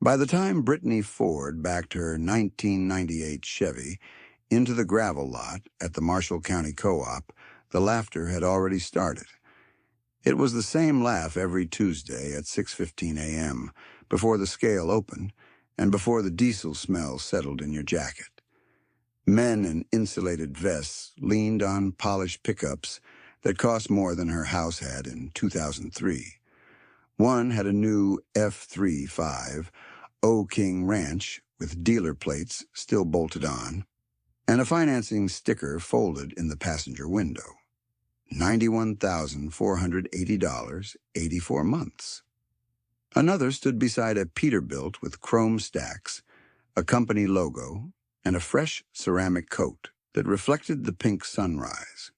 By the time Brittany Ford backed her 1998 Chevy into the gravel lot at the Marshall County Co-op, the laughter had already started. It was the same laugh every Tuesday at 6:15 a.m., before the scale opened and before the diesel smell settled in your jacket. Men in insulated vests leaned on polished pickups that cost more than her house had in 2003. One had a new F-35 O-King Ranch with dealer plates still bolted on, and a financing sticker folded in the passenger window. $91,480, 84 months. Another stood beside a Peterbilt with chrome stacks, a company logo, and a fresh ceramic coat that reflected the pink sunrise.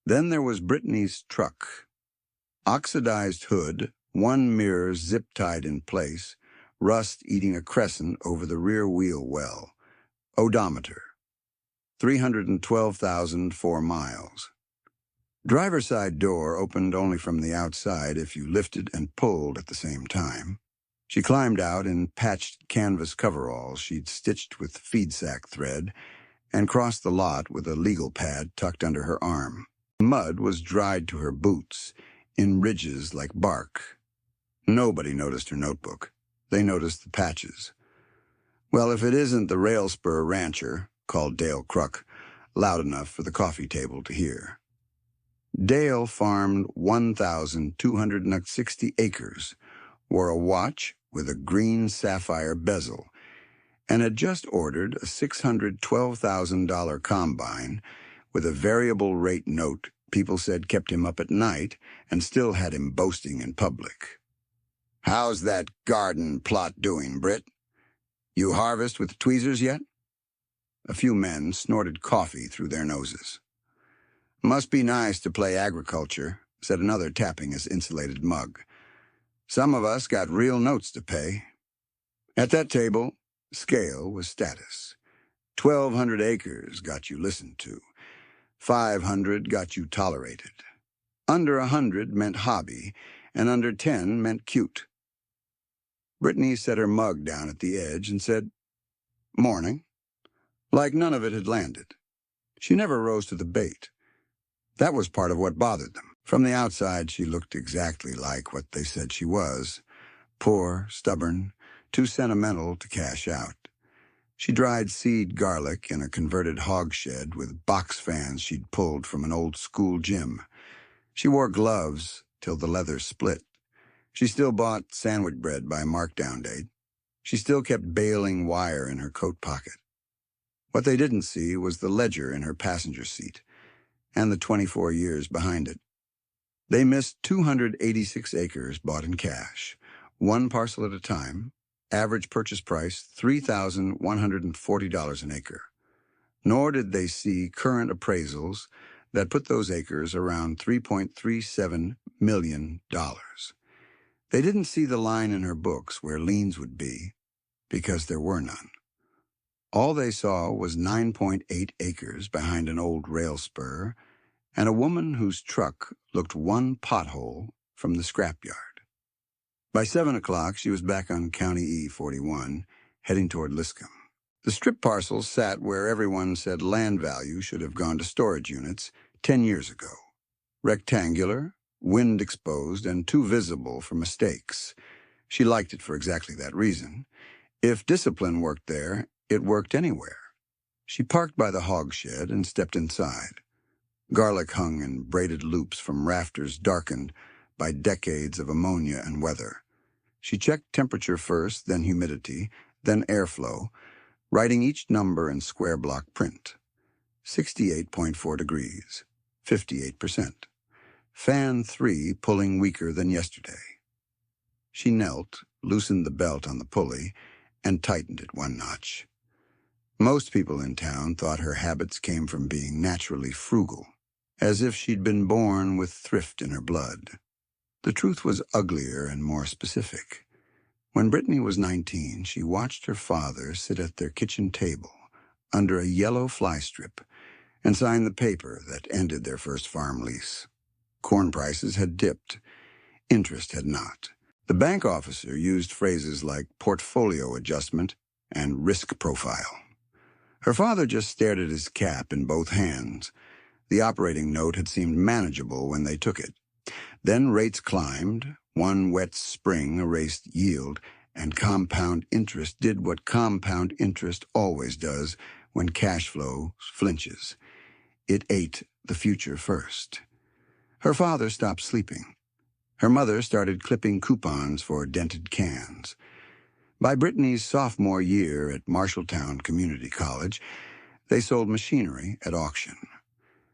Then there was Brittany's truck. Oxidized hood, one mirror zip-tied in place, rust eating a crescent over the rear wheel well. Odometer, 312,004 miles. Driver's side door opened only from the outside if you lifted and pulled at the same time. She climbed out in patched canvas coveralls she'd stitched with feed sack thread and crossed the lot with a legal pad tucked under her arm. Mud was dried to her boots, in ridges like bark. Nobody noticed her notebook. They noticed the patches. "Well, if it isn't the rail spur rancher," called Dale Kruk, loud enough for the coffee table to hear. Dale farmed 1,260 acres, wore a watch with a green sapphire bezel, and had just ordered a $612,000 combine with a variable rate note people said kept him up at night and still had him boasting in public. "How's that garden plot doing, Britt? You harvest with tweezers yet?" A few men snorted coffee through their noses. "Must be nice to play agriculture," said another, tapping his insulated mug. "Some of us got real notes to pay." At that table, scale was status. 1,200 acres got you listened to. 500 got you tolerated. Under 100 meant hobby, and under 10 meant cute. Brittany set her mug down at the edge and said, "Morning," like none of it had landed. She never rose to the bait. That was part of what bothered them. From the outside, she looked exactly like what they said she was. Poor, stubborn, too sentimental to cash out. She dried seed garlic in a converted hog shed with box fans she'd pulled from an old school gym. She wore gloves till the leather split. She still bought sandwich bread by markdown date. She still kept baling wire in her coat pocket. What they didn't see was the ledger in her passenger seat and the 24 years behind it. They missed 286 acres bought in cash, one parcel at a time, average purchase price $3,140 an acre. Nor did they see current appraisals that put those acres around $3.37 million. They didn't see the line in her books where liens would be, because there were none. All they saw was 9.8 acres behind an old rail spur and a woman whose truck looked one pothole from the scrapyard. By 7 o'clock, she was back on County E41, heading toward Liscombe. The strip parcels sat where everyone said land value should have gone to storage units 10 years ago. Rectangular, wind-exposed, and too visible for mistakes. She liked it for exactly that reason. If discipline worked there, it worked anywhere. She parked by the hog shed and stepped inside. Garlic hung in braided loops from rafters darkened by decades of ammonia and weather. She checked temperature first, then humidity, then airflow, writing each number in square block print. 68.4 degrees, 58%. Fan 3 pulling weaker than yesterday. She knelt, loosened the belt on the pulley, and tightened it one notch. Most people in town thought her habits came from being naturally frugal, as if she'd been born with thrift in her blood. The truth was uglier and more specific. When Brittany was 19, she watched her father sit at their kitchen table under a yellow fly strip and sign the paper that ended their first farm lease. Corn prices had dipped. Interest had not. The bank officer used phrases like portfolio adjustment and risk profile. Her father just stared at his cap in both hands. The operating note had seemed manageable when they took it. Then rates climbed, one wet spring erased yield, and compound interest did what compound interest always does when cash flow flinches. It ate the future first. Her father stopped sleeping. Her mother started clipping coupons for dented cans. By Brittany's sophomore year at Marshalltown Community College, they sold machinery at auction.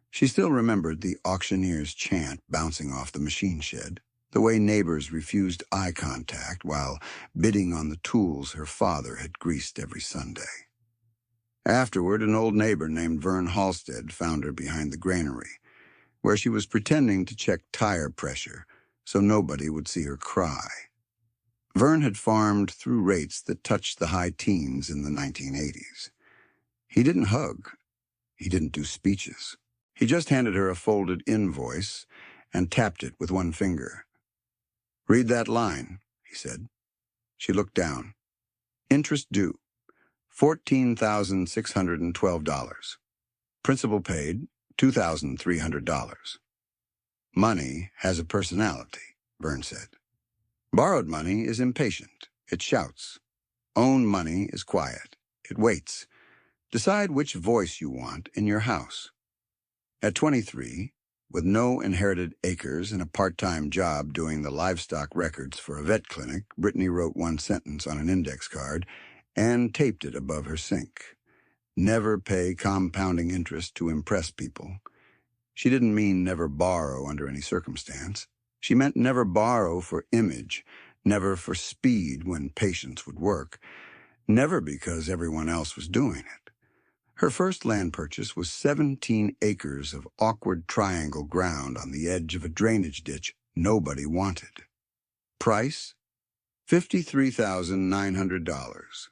She still remembered the auctioneer's chant bouncing off the machine shed, the way neighbors refused eye contact while bidding on the tools her father had greased every Sunday. Afterward, an old neighbor named Vern Halstead found her behind the granary, where she was pretending to check tire pressure so nobody would see her cry. Vern had farmed through rates that touched the high teens in the 1980s. He didn't hug. He didn't do speeches. He just handed her a folded invoice and tapped it with one finger. "Read that line," he said. She looked down. "Interest due, $14,612. Principal paid, $2,300. Money has a personality," Vern said. "Borrowed money is impatient. It shouts. Owned money is quiet. It waits. Decide which voice you want in your house." At 23, with no inherited acres and a part-time job doing the livestock records for a vet clinic, Brittany wrote one sentence on an index card and taped it above her sink. Never pay compounding interest to impress people. She didn't mean never borrow under any circumstance. She meant never borrow for image, never for speed when patience would work, never because everyone else was doing it. Her first land purchase was 17 acres of awkward triangle ground on the edge of a drainage ditch nobody wanted. Price? $53,900.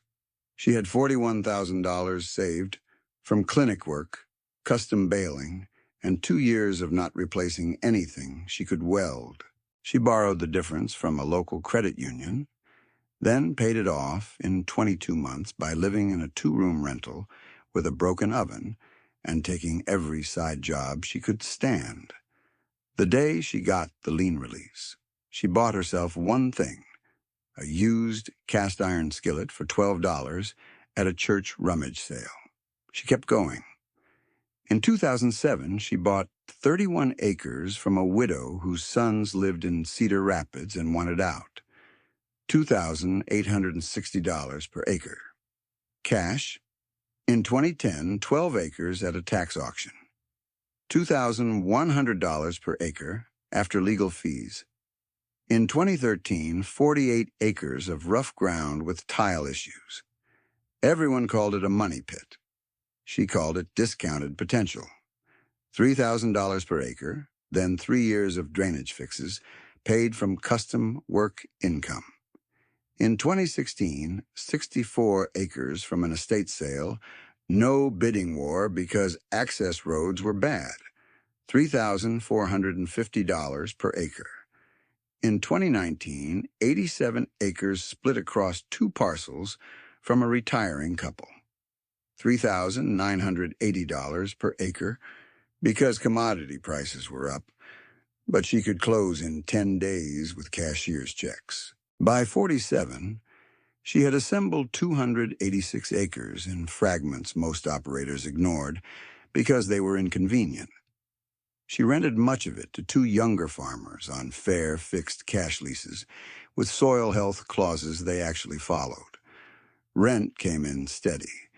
She had $41,000 saved from clinic work, custom baling, and 2 years of not replacing anything she could weld. She borrowed the difference from a local credit union, then paid it off in 22 months by living in a 2-room rental with a broken oven and taking every side job she could stand. The day she got the lien release, she bought herself one thing, a used cast-iron skillet for $12 at a church rummage sale. She kept going. In 2007, she bought 31 acres from a widow whose sons lived in Cedar Rapids and wanted out. $2,860 per acre. Cash. In 2010, 12 acres at a tax auction. $2,100 per acre after legal fees. In 2013, 48 acres of rough ground with tile issues. Everyone called it a money pit. She called it discounted potential. $3,000 per acre, then 3 years of drainage fixes, paid from custom work income. In 2016, 64 acres from an estate sale, no bidding war because access roads were bad, $3,450 per acre. In 2019, 87 acres split across 2 parcels from a retiring couple, $3,980 per acre because commodity prices were up, but she could close in 10 days with cashier's checks. By 47, she had assembled 286 acres in fragments most operators ignored because they were inconvenient. She rented much of it to 2 younger farmers on fair, fixed cash leases with soil health clauses they actually followed. Rent came in steady.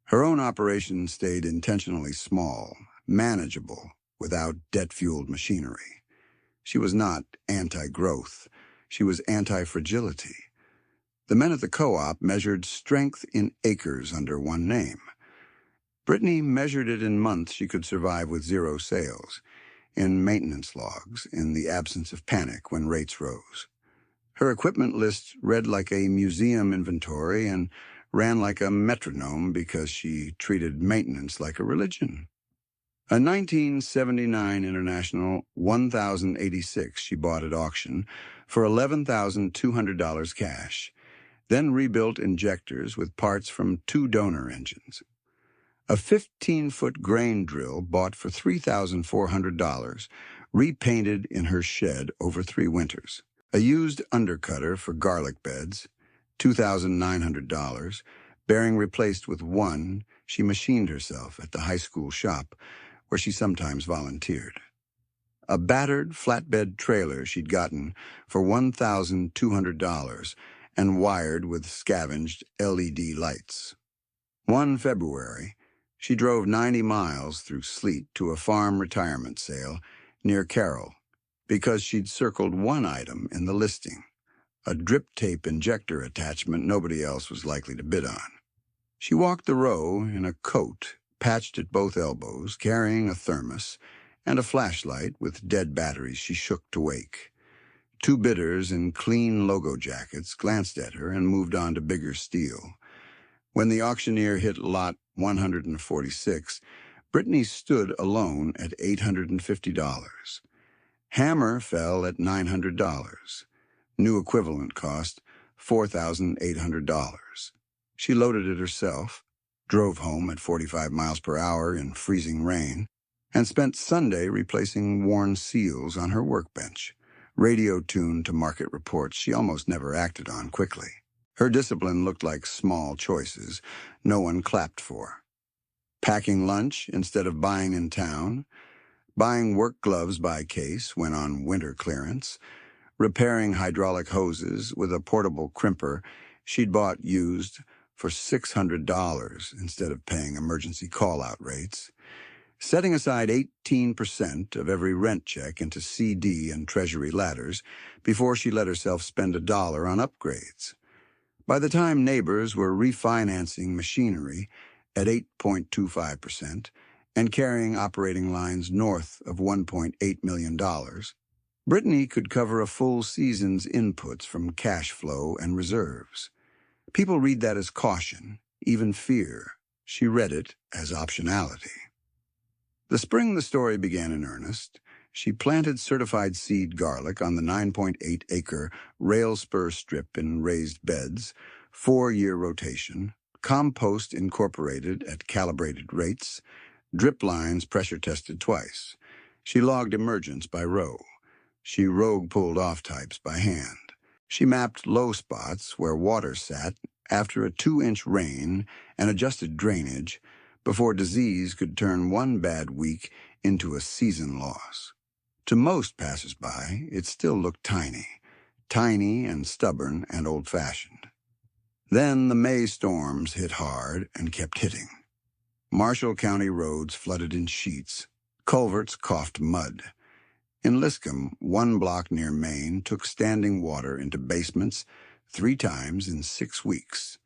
Her own operation stayed intentionally small, manageable, without debt-fueled machinery. She was not anti-growth. She was anti-fragility. The men at the co-op measured strength in acres under one name. Brittany measured it in months she could survive with 0 sales, in maintenance logs, in the absence of panic when rates rose. Her equipment list read like a museum inventory and ran like a metronome because she treated maintenance like a religion. A 1979 International 1086 she bought at auction for $11,200 cash, then rebuilt injectors with parts from 2 donor engines. A 15-foot grain drill bought for $3,400, repainted in her shed over 3 winters. A used undercutter for garlic beds, $2,900, bearing replaced with one she machined herself at the high school shop where she sometimes volunteered. A battered flatbed trailer she'd gotten for $1,200 and wired with scavenged LED lights. One February, she drove 90 miles through sleet to a farm retirement sale near Carroll because she'd circled one item in the listing, a drip tape injector attachment nobody else was likely to bid on. She walked the row in a coat, patched at both elbows, carrying a thermos and a flashlight with dead batteries she shook to wake. 2 bidders in clean logo jackets glanced at her and moved on to bigger steel. When the auctioneer hit lot 146, Brittany stood alone at $850. Hammer fell at $900. New equivalent cost $4,800. She loaded it herself, drove home at 45 miles per hour in freezing rain, and spent Sunday replacing worn seals on her workbench, radio tuned to market reports she almost never acted on quickly. Her discipline looked like small choices no one clapped for. Packing lunch instead of buying in town, buying work gloves by case when on winter clearance, repairing hydraulic hoses with a portable crimper she'd bought used for $600 instead of paying emergency call-out rates, setting aside 18% of every rent check into CD and Treasury ladders before she let herself spend $1 on upgrades. By the time neighbors were refinancing machinery at 8.25% and carrying operating lines north of $1.8 million, Brittany could cover a full season's inputs from cash flow and reserves. People read that as caution, even fear. She read it as optionality. The spring the story began in earnest, she planted certified seed garlic on the 9.8-acre rail spur strip in raised beds, 4-year rotation, compost incorporated at calibrated rates, drip lines pressure-tested twice. She logged emergence by row. She rogue-pulled off types by hand. She mapped low spots where water sat after a 2-inch rain and adjusted drainage before disease could turn one bad week into a season loss. To most passers-by, it still looked tiny and stubborn and old-fashioned. Then the May storms hit hard and kept hitting. Marshall County roads flooded in sheets. Culverts coughed mud. In Liscombe, 1 block near Maine took standing water into basements 3 times in 6 weeks.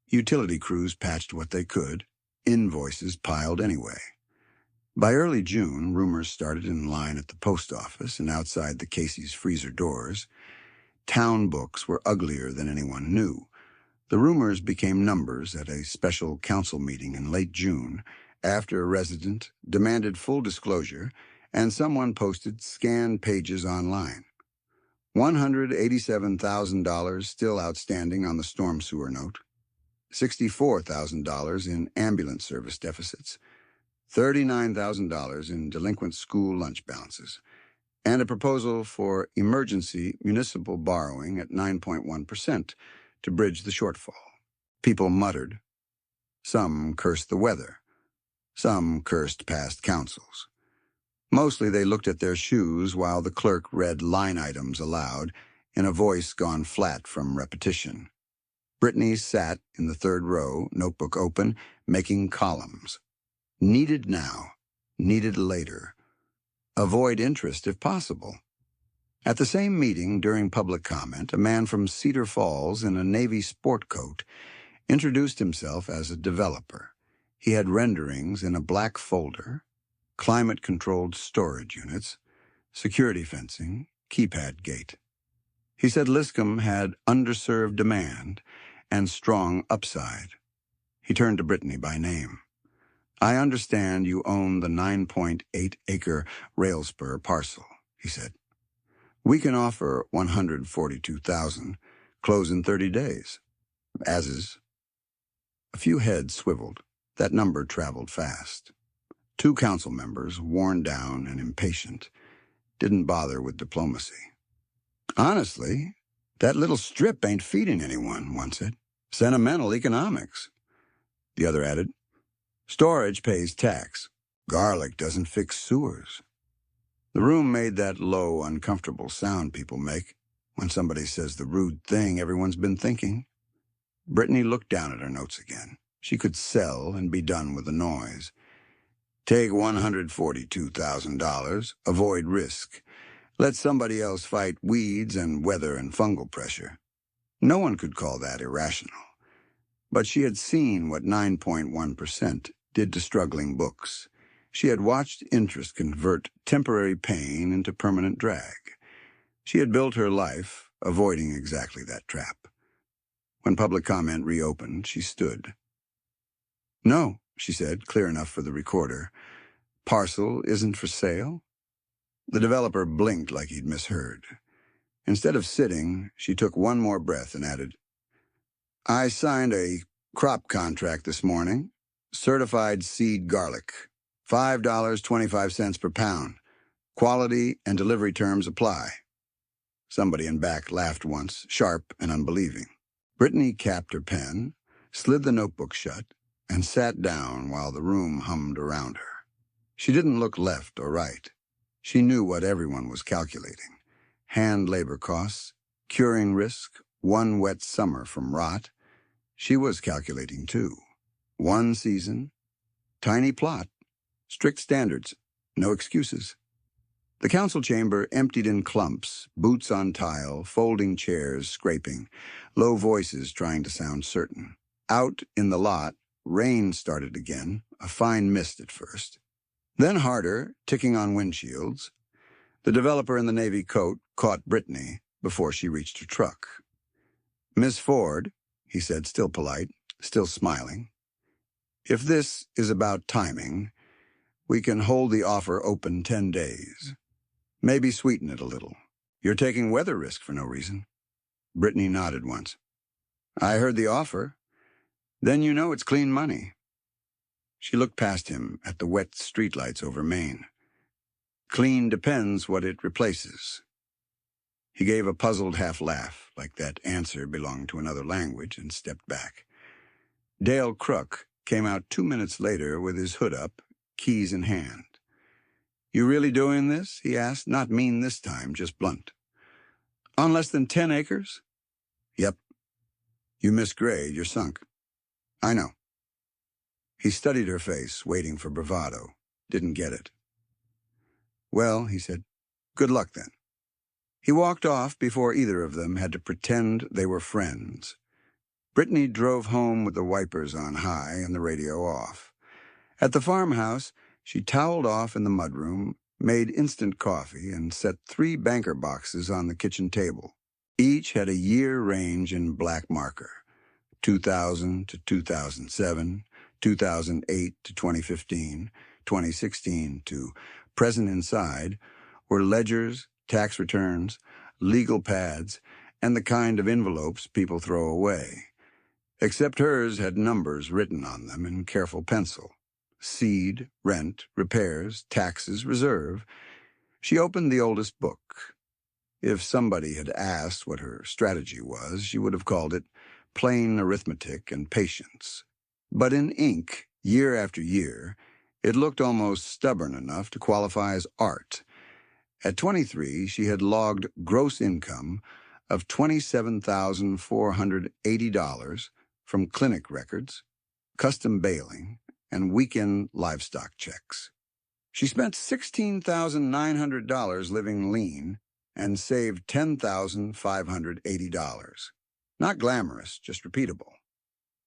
Utility crews patched what they could. Invoices piled anyway. By early June, rumors started in line at the post office and outside the Casey's freezer doors. Town books were uglier than anyone knew. The rumors became numbers at a special council meeting in late June after a resident demanded full disclosure and someone posted scanned pages online. $187,000 still outstanding on the storm sewer note, $64,000 in ambulance service deficits, $39,000 in delinquent school lunch balances, and a proposal for emergency municipal borrowing at 9.1% to bridge the shortfall. People muttered. Some cursed the weather. Some cursed past councils. Mostly they looked at their shoes while the clerk read line items aloud in a voice gone flat from repetition. Brittany sat in the 3rd row, notebook open, making columns. Needed now, needed later. Avoid interest if possible. At the same meeting, during public comment, a man from Cedar Falls in a Navy sport coat introduced himself as a developer. He had renderings in a black folder, climate-controlled storage units, security fencing, keypad gate. He said Liscombe had underserved demand and strong upside. He turned to Brittany by name. I understand you own the 9.8-acre rail spur parcel, he said. We can offer $142,000, close in 30 days. As is. A few heads swiveled. That number traveled fast. Two council members, worn down and impatient, didn't bother with diplomacy. Honestly, that little strip ain't feeding anyone, one said. Sentimental economics. The other added, storage pays tax. Garlic doesn't fix sewers. The room made that low, uncomfortable sound people make when somebody says the rude thing everyone's been thinking. Brittany looked down at her notes again. She could sell and be done with the noise. Take $142,000, avoid risk. Let somebody else fight weeds and weather and fungal pressure. No one could call that irrational. But she had seen what 9.1% did to struggling books. She had watched interest convert temporary pain into permanent drag. She had built her life avoiding exactly that trap. When public comment reopened, she stood. No, she said, clear enough for the recorder. Parcel isn't for sale? The developer blinked like he'd misheard. Instead of sitting, she took one more breath and added, I signed a crop contract this morning. Certified seed garlic. $5.25 per pound. Quality and delivery terms apply. Somebody in back laughed once, sharp and unbelieving. Brittany capped her pen, slid the notebook shut, and sat down while the room hummed around her. She didn't look left or right. She knew what everyone was calculating. Hand labor costs, curing risk, one wet summer from rot. She was calculating too. One season, tiny plot, strict standards, no excuses. The council chamber emptied in clumps, boots on tile, folding chairs scraping, low voices trying to sound certain. Out in the lot, rain started again, a fine mist at first. Then harder, ticking on windshields. The developer in the navy coat caught Brittany before she reached her truck. Miss Ford, he said, still polite, still smiling. If this is about timing, we can hold the offer open 10 days. Maybe sweeten it a little. You're taking weather risk for no reason. Brittany nodded once. I heard the offer. Then you know it's clean money. She looked past him at the wet streetlights over Maine. Clean depends what it replaces. He gave a puzzled half laugh, like that answer belonged to another language, and stepped back. Dale Crook came out 2 minutes later with his hood up, keys in hand. You really doing this? He asked, not mean this time, just blunt. On less than 10 acres? Yep. You misgrade, you're sunk. I know. He studied her face, waiting for bravado. Didn't get it. Well, he said, good luck then. He walked off before either of them had to pretend they were friends. Brittany drove home with the wipers on high and the radio off. At the farmhouse, she toweled off in the mudroom, made instant coffee, and set 3 banker boxes on the kitchen table. Each had a year range in black marker, 2000 to 2007, 2008 to 2015, 2016 to present inside, were ledgers, tax returns, legal pads, and the kind of envelopes people throw away. Except hers had numbers written on them in careful pencil. Seed, rent, repairs, taxes, reserve. She opened the oldest book. If somebody had asked what her strategy was, she would have called it plain arithmetic and patience. But in ink, year after year, it looked almost stubborn enough to qualify as art. At 23, she had logged gross income of $27,480 from clinic records, custom bailing, and weekend livestock checks. She spent $16,900 living lean and saved $10,580. Not glamorous, just repeatable.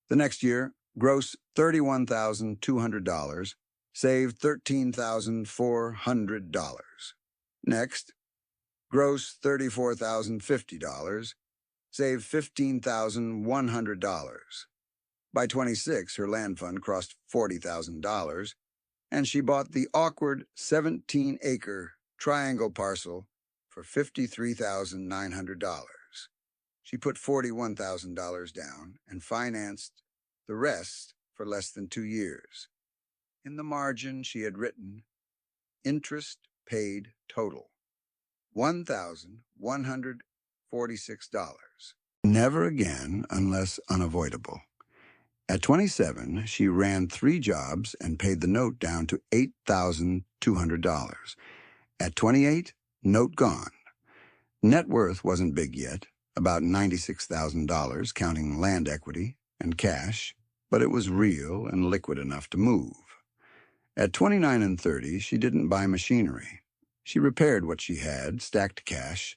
The next year, gross $31,200, saved $13,400. Next, gross $34,050, saved $15,100. By 26, her land fund crossed $40,000, and she bought the awkward 17-acre triangle parcel for $53,900. She put $41,000 down and financed the rest for less than 2 years. In the margin, she had written, interest paid total, $1,146. Never again unless unavoidable. At 27, she ran 3 jobs and paid the note down to $8,200. At 28, note gone. Net worth wasn't big yet, about $96,000 counting land equity and cash, but it was real and liquid enough to move. At 29 and 30, she didn't buy machinery. She repaired what she had, stacked cash,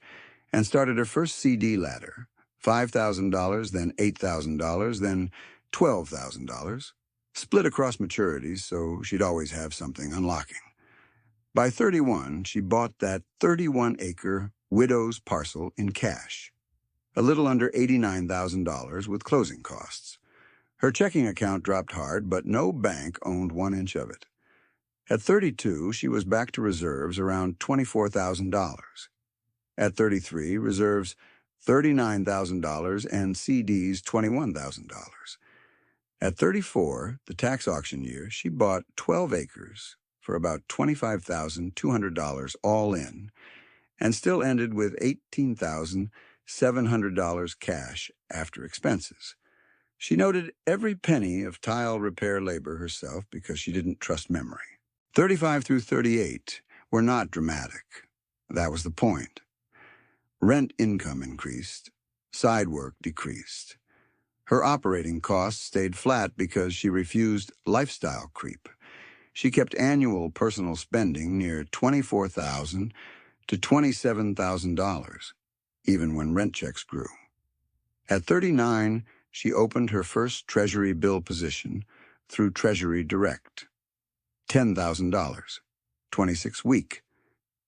and started her first CD ladder, $5,000, then $8,000, then $12,000, split across maturities so she'd always have something unlocking. By 31, she bought that 31-acre widow's parcel in cash, a little under $89,000 with closing costs. Her checking account dropped hard, but no bank owned 1 inch of it. At 32, she was back to reserves around $24,000. At 33, reserves $39,000 and CDs $21,000. At 34, the tax auction year, she bought 12 acres for about $25,200 all in, and still ended with $18,700 cash after expenses. She noted every penny of tile repair labor herself because she didn't trust memory. 35 through 38 were not dramatic. That was the point. Rent income increased. Side work decreased. Her operating costs stayed flat because she refused lifestyle creep. She kept annual personal spending near $24,000 to $27,000, even when rent checks grew. At 39, she opened her first Treasury bill position through Treasury Direct. $10,000, 26 week.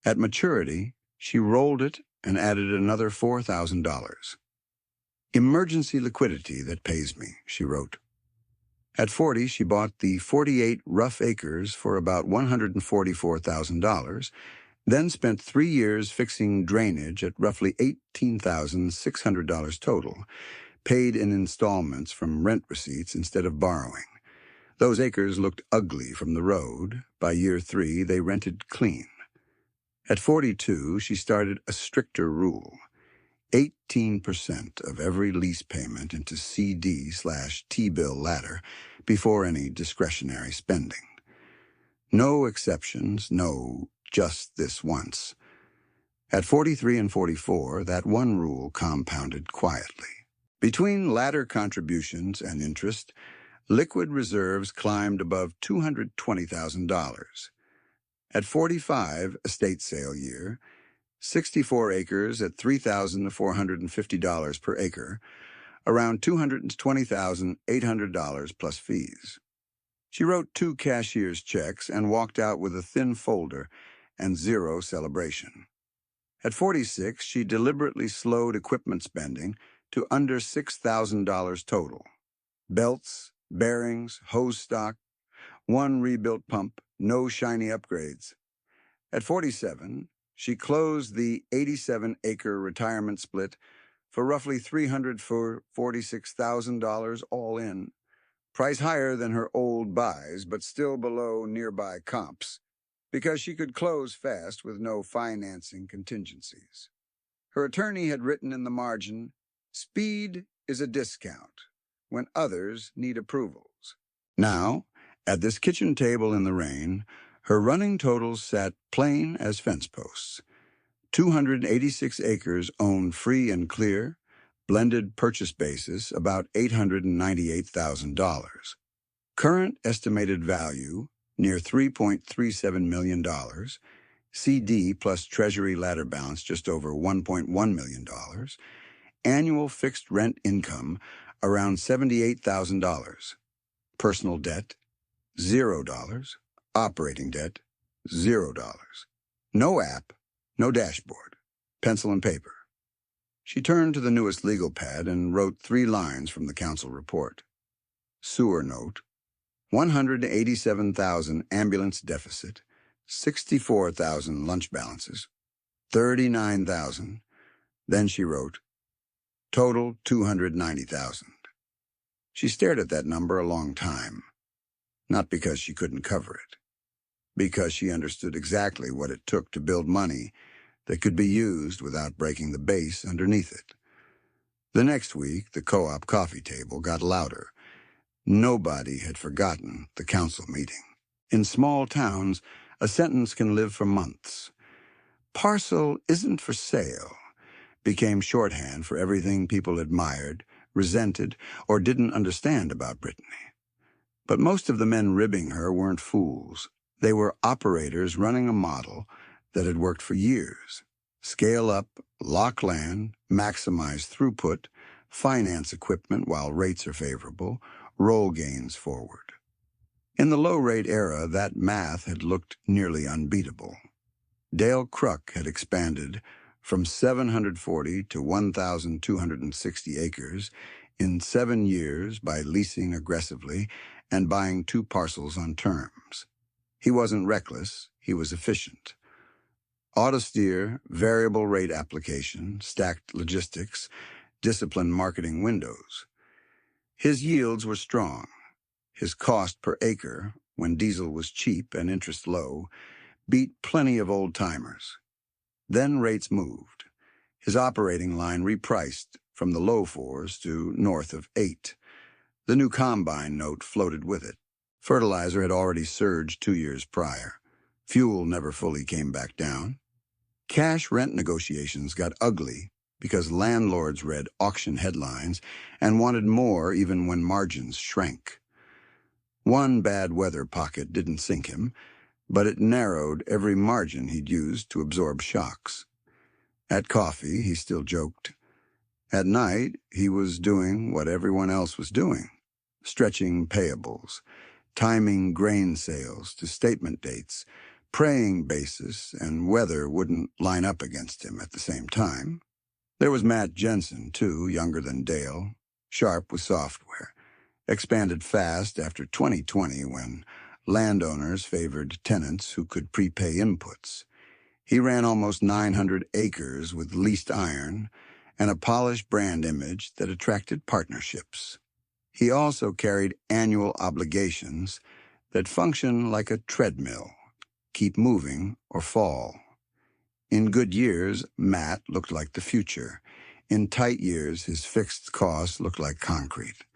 At maturity, she rolled it and added another $4,000. Emergency liquidity that pays me, she wrote. At 40, she bought the 48 rough acres for about $144,000, then spent 3 years fixing drainage at roughly $18,600 total, paid in installments from rent receipts instead of borrowing. Those acres looked ugly from the road. By year 3, they rented clean. At 42, she started a stricter rule. 18% of every lease payment into CD/T-bill ladder before any discretionary spending. No exceptions, no just this once. At 43 and 44, that one rule compounded quietly. Between ladder contributions and interest, liquid reserves climbed above $220,000. At 45, estate sale year, 64 acres at $3,450 per acre, around $220,800 plus fees. She wrote 2 cashier's checks and walked out with a thin folder and zero celebration. At 46, she deliberately slowed equipment spending to under $6,000 total. Belts, bearings, hose stock, 1 rebuilt pump, no shiny upgrades. At 47, she closed the 87-acre retirement split for roughly $346,000 all in, price higher than her old buys but still below nearby comps, because she could close fast with no financing contingencies. Her attorney had written in the margin, "Speed is a discount when others need approvals." Now, at this kitchen table in the rain, her running totals sat plain as fence posts. 286 acres owned free and clear, blended purchase basis about $898,000. Current estimated value, near $3.37 million, CD plus Treasury ladder balance just over $1.1 million, annual fixed rent income around $78,000, personal debt, $0, operating debt, $0, no app, no dashboard, pencil and paper. She turned to the newest legal pad and wrote 3 lines from the council report. sewer note, 187,000 ambulance deficit, 64,000 lunch balances, 39,000. Then she wrote, total 290,000. She stared at that number a long time, not because she couldn't cover it, because she understood exactly what it took to build money that could be used without breaking the base underneath it. The next week, the co-op coffee table got louder. Nobody had forgotten the council meeting. In small towns, a sentence can live for months. Parcel isn't for sale became shorthand for everything people admired, resented, or didn't understand about Brittany. But most of the men ribbing her weren't fools. They were operators running a model that had worked for years. Scale up, lock land, maximize throughput, finance equipment while rates are favorable, roll gains forward. In the low-rate era, that math had looked nearly unbeatable. Dale Kruk had expanded from 740 to 1,260 acres in 7 years by leasing aggressively and buying 2 parcels on terms. He wasn't reckless, he was efficient. Autosteer, variable rate application, stacked logistics, disciplined marketing windows. His yields were strong. His cost per acre, when diesel was cheap and interest low, beat plenty of old-timers. Then rates moved. His operating line repriced from the low 4s to north of 8. The new combine note floated with it. Fertilizer had already surged 2 years prior. Fuel never fully came back down. Cash rent negotiations got ugly because landlords read auction headlines and wanted more even when margins shrank. One bad weather pocket didn't sink him, but it narrowed every margin he'd used to absorb shocks. At coffee, he still joked. At night, he was doing what everyone else was doing, stretching payables, timing grain sales to statement dates, praying basis and weather wouldn't line up against him at the same time. There was Matt Jensen, too, younger than Dale, sharp with software, expanded fast after 2020 when landowners favored tenants who could prepay inputs. He ran almost 900 acres with leased iron and a polished brand image that attracted partnerships. He also carried annual obligations that function like a treadmill, keep moving or fall. In good years, Matt looked like the future. In tight years, his fixed costs looked like concrete.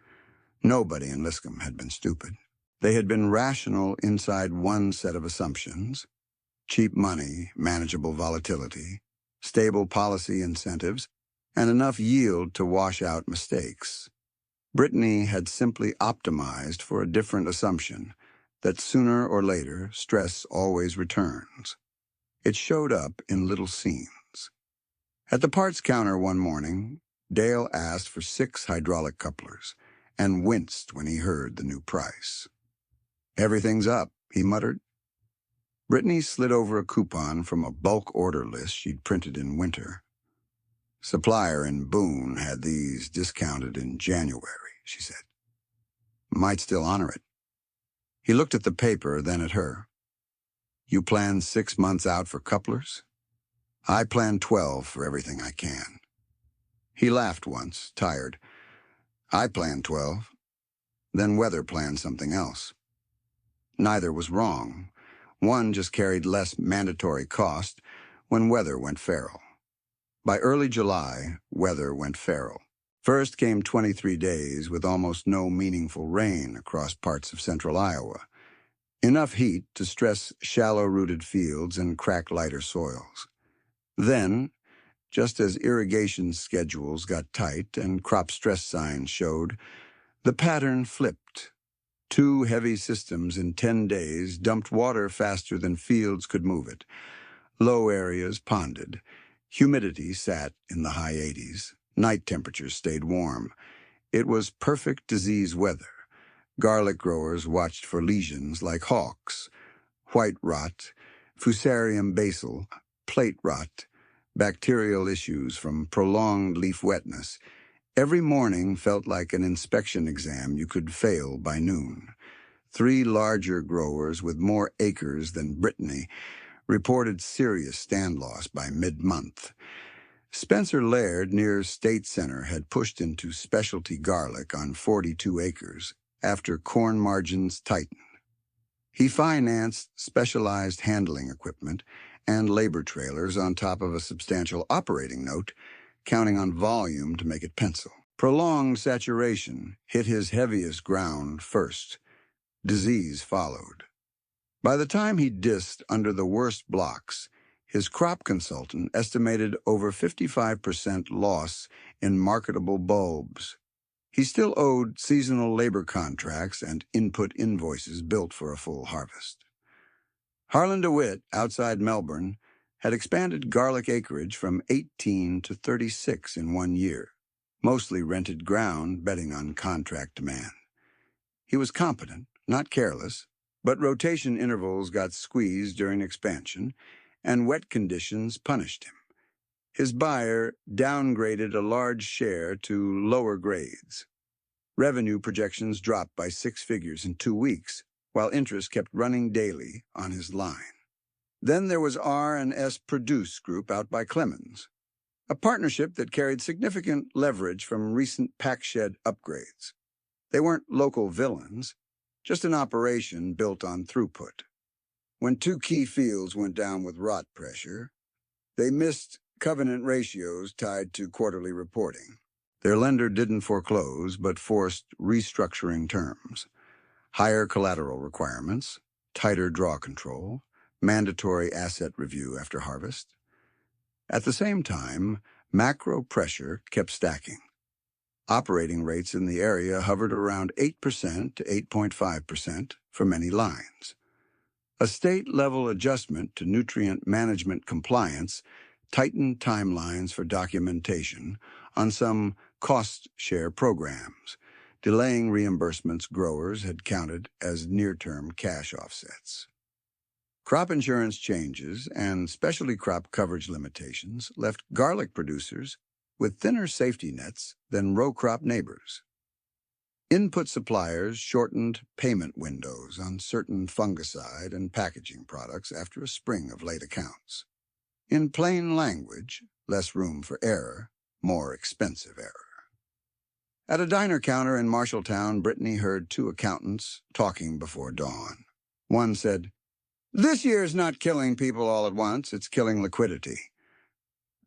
Nobody in Liscombe had been stupid. They had been rational inside one set of assumptions: cheap money, manageable volatility, stable policy incentives, and enough yield to wash out mistakes. Brittany had simply optimized for a different assumption, that sooner or later stress always returns. It showed up in little scenes. At the parts counter one morning, Dale asked for 6 hydraulic couplers and winced when he heard the new price. "Everything's up," he muttered. Brittany slid over a coupon from a bulk order list she'd printed in winter. "Supplier in Boone had these discounted in January," she said. "Might still honor it." He looked at the paper, then at her. "You plan 6 months out for couplers? I plan 12 for everything I can." He laughed once, tired. "I plan 12. Then weather planned something else." Neither was wrong. One just carried less mandatory cost when weather went feral. By early July, weather went feral. First came 23 days with almost no meaningful rain across parts of central Iowa. Enough heat to stress shallow-rooted fields and crack lighter soils. Then, just as irrigation schedules got tight and crop stress signs showed, the pattern flipped. 2 heavy systems in 10 days dumped water faster than fields could move it. Low areas ponded. Humidity sat in the high 80s. Night temperatures stayed warm. It was perfect disease weather. Garlic growers watched for lesions like hawks: white rot, fusarium basal, plate rot, bacterial issues from prolonged leaf wetness, Every morning felt like an inspection exam you could fail by noon. Three larger growers with more acres than Brittany reported serious stand loss by mid-month. Spencer Laird near State Center had pushed into specialty garlic on 42 acres after corn margins tightened. He financed specialized handling equipment and labor trailers on top of a substantial operating note, counting on volume to make it pencil. Prolonged saturation hit his heaviest ground first. Disease followed. By the time he dissed under the worst blocks, his crop consultant estimated over 55% loss in marketable bulbs. He still owed seasonal labor contracts and input invoices built for a full harvest. Harlan DeWitt, outside Melbourne, had expanded garlic acreage from 18 to 36 in 1 year, mostly rented ground betting on contract demand. He was competent, not careless, but rotation intervals got squeezed during expansion, and wet conditions punished him. His buyer downgraded a large share to lower grades. Revenue projections dropped by 6 figures in 2 weeks, while interest kept running daily on his line. Then there was R&S Produce Group out by Clemens, a partnership that carried significant leverage from recent pack shed upgrades. They weren't local villains, just an operation built on throughput. When 2 key fields went down with rot pressure, they missed covenant ratios tied to quarterly reporting. Their lender didn't foreclose, but forced restructuring terms. Higher collateral requirements, tighter draw control, mandatory asset review after harvest. At the same time, macro pressure kept stacking. Operating rates in the area hovered around 8% to 8.5% for many lines. A state-level adjustment to nutrient management compliance tightened timelines for documentation on some cost-share programs, delaying reimbursements growers had counted as near-term cash offsets. Crop insurance changes and specialty crop coverage limitations left garlic producers with thinner safety nets than row crop neighbors. Input suppliers shortened payment windows on certain fungicide and packaging products after a spring of late accounts. In plain language, less room for error, more expensive error. At a diner counter in Marshalltown, Brittany heard 2 accountants talking before dawn. One said, "This year's not killing people all at once, it's killing liquidity."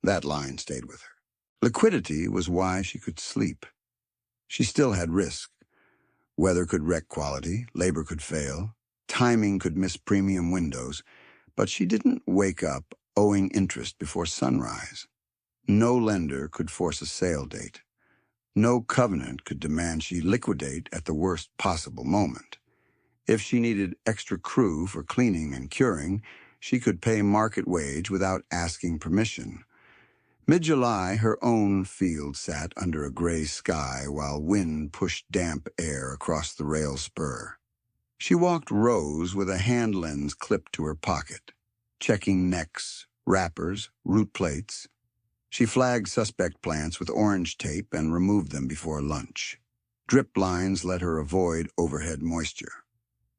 That line stayed with her. Liquidity was why she could sleep. She still had risk. Weather could wreck quality, labor could fail, timing could miss premium windows, but she didn't wake up owing interest before sunrise. No lender could force a sale date. No covenant could demand she liquidate at the worst possible moment. If she needed extra crew for cleaning and curing, she could pay market wage without asking permission. Mid-July, her own field sat under a gray sky while wind pushed damp air across the rail spur. She walked rows with a hand lens clipped to her pocket, checking necks, wrappers, root plates. She flagged suspect plants with orange tape and removed them before lunch. Drip lines let her avoid overhead moisture.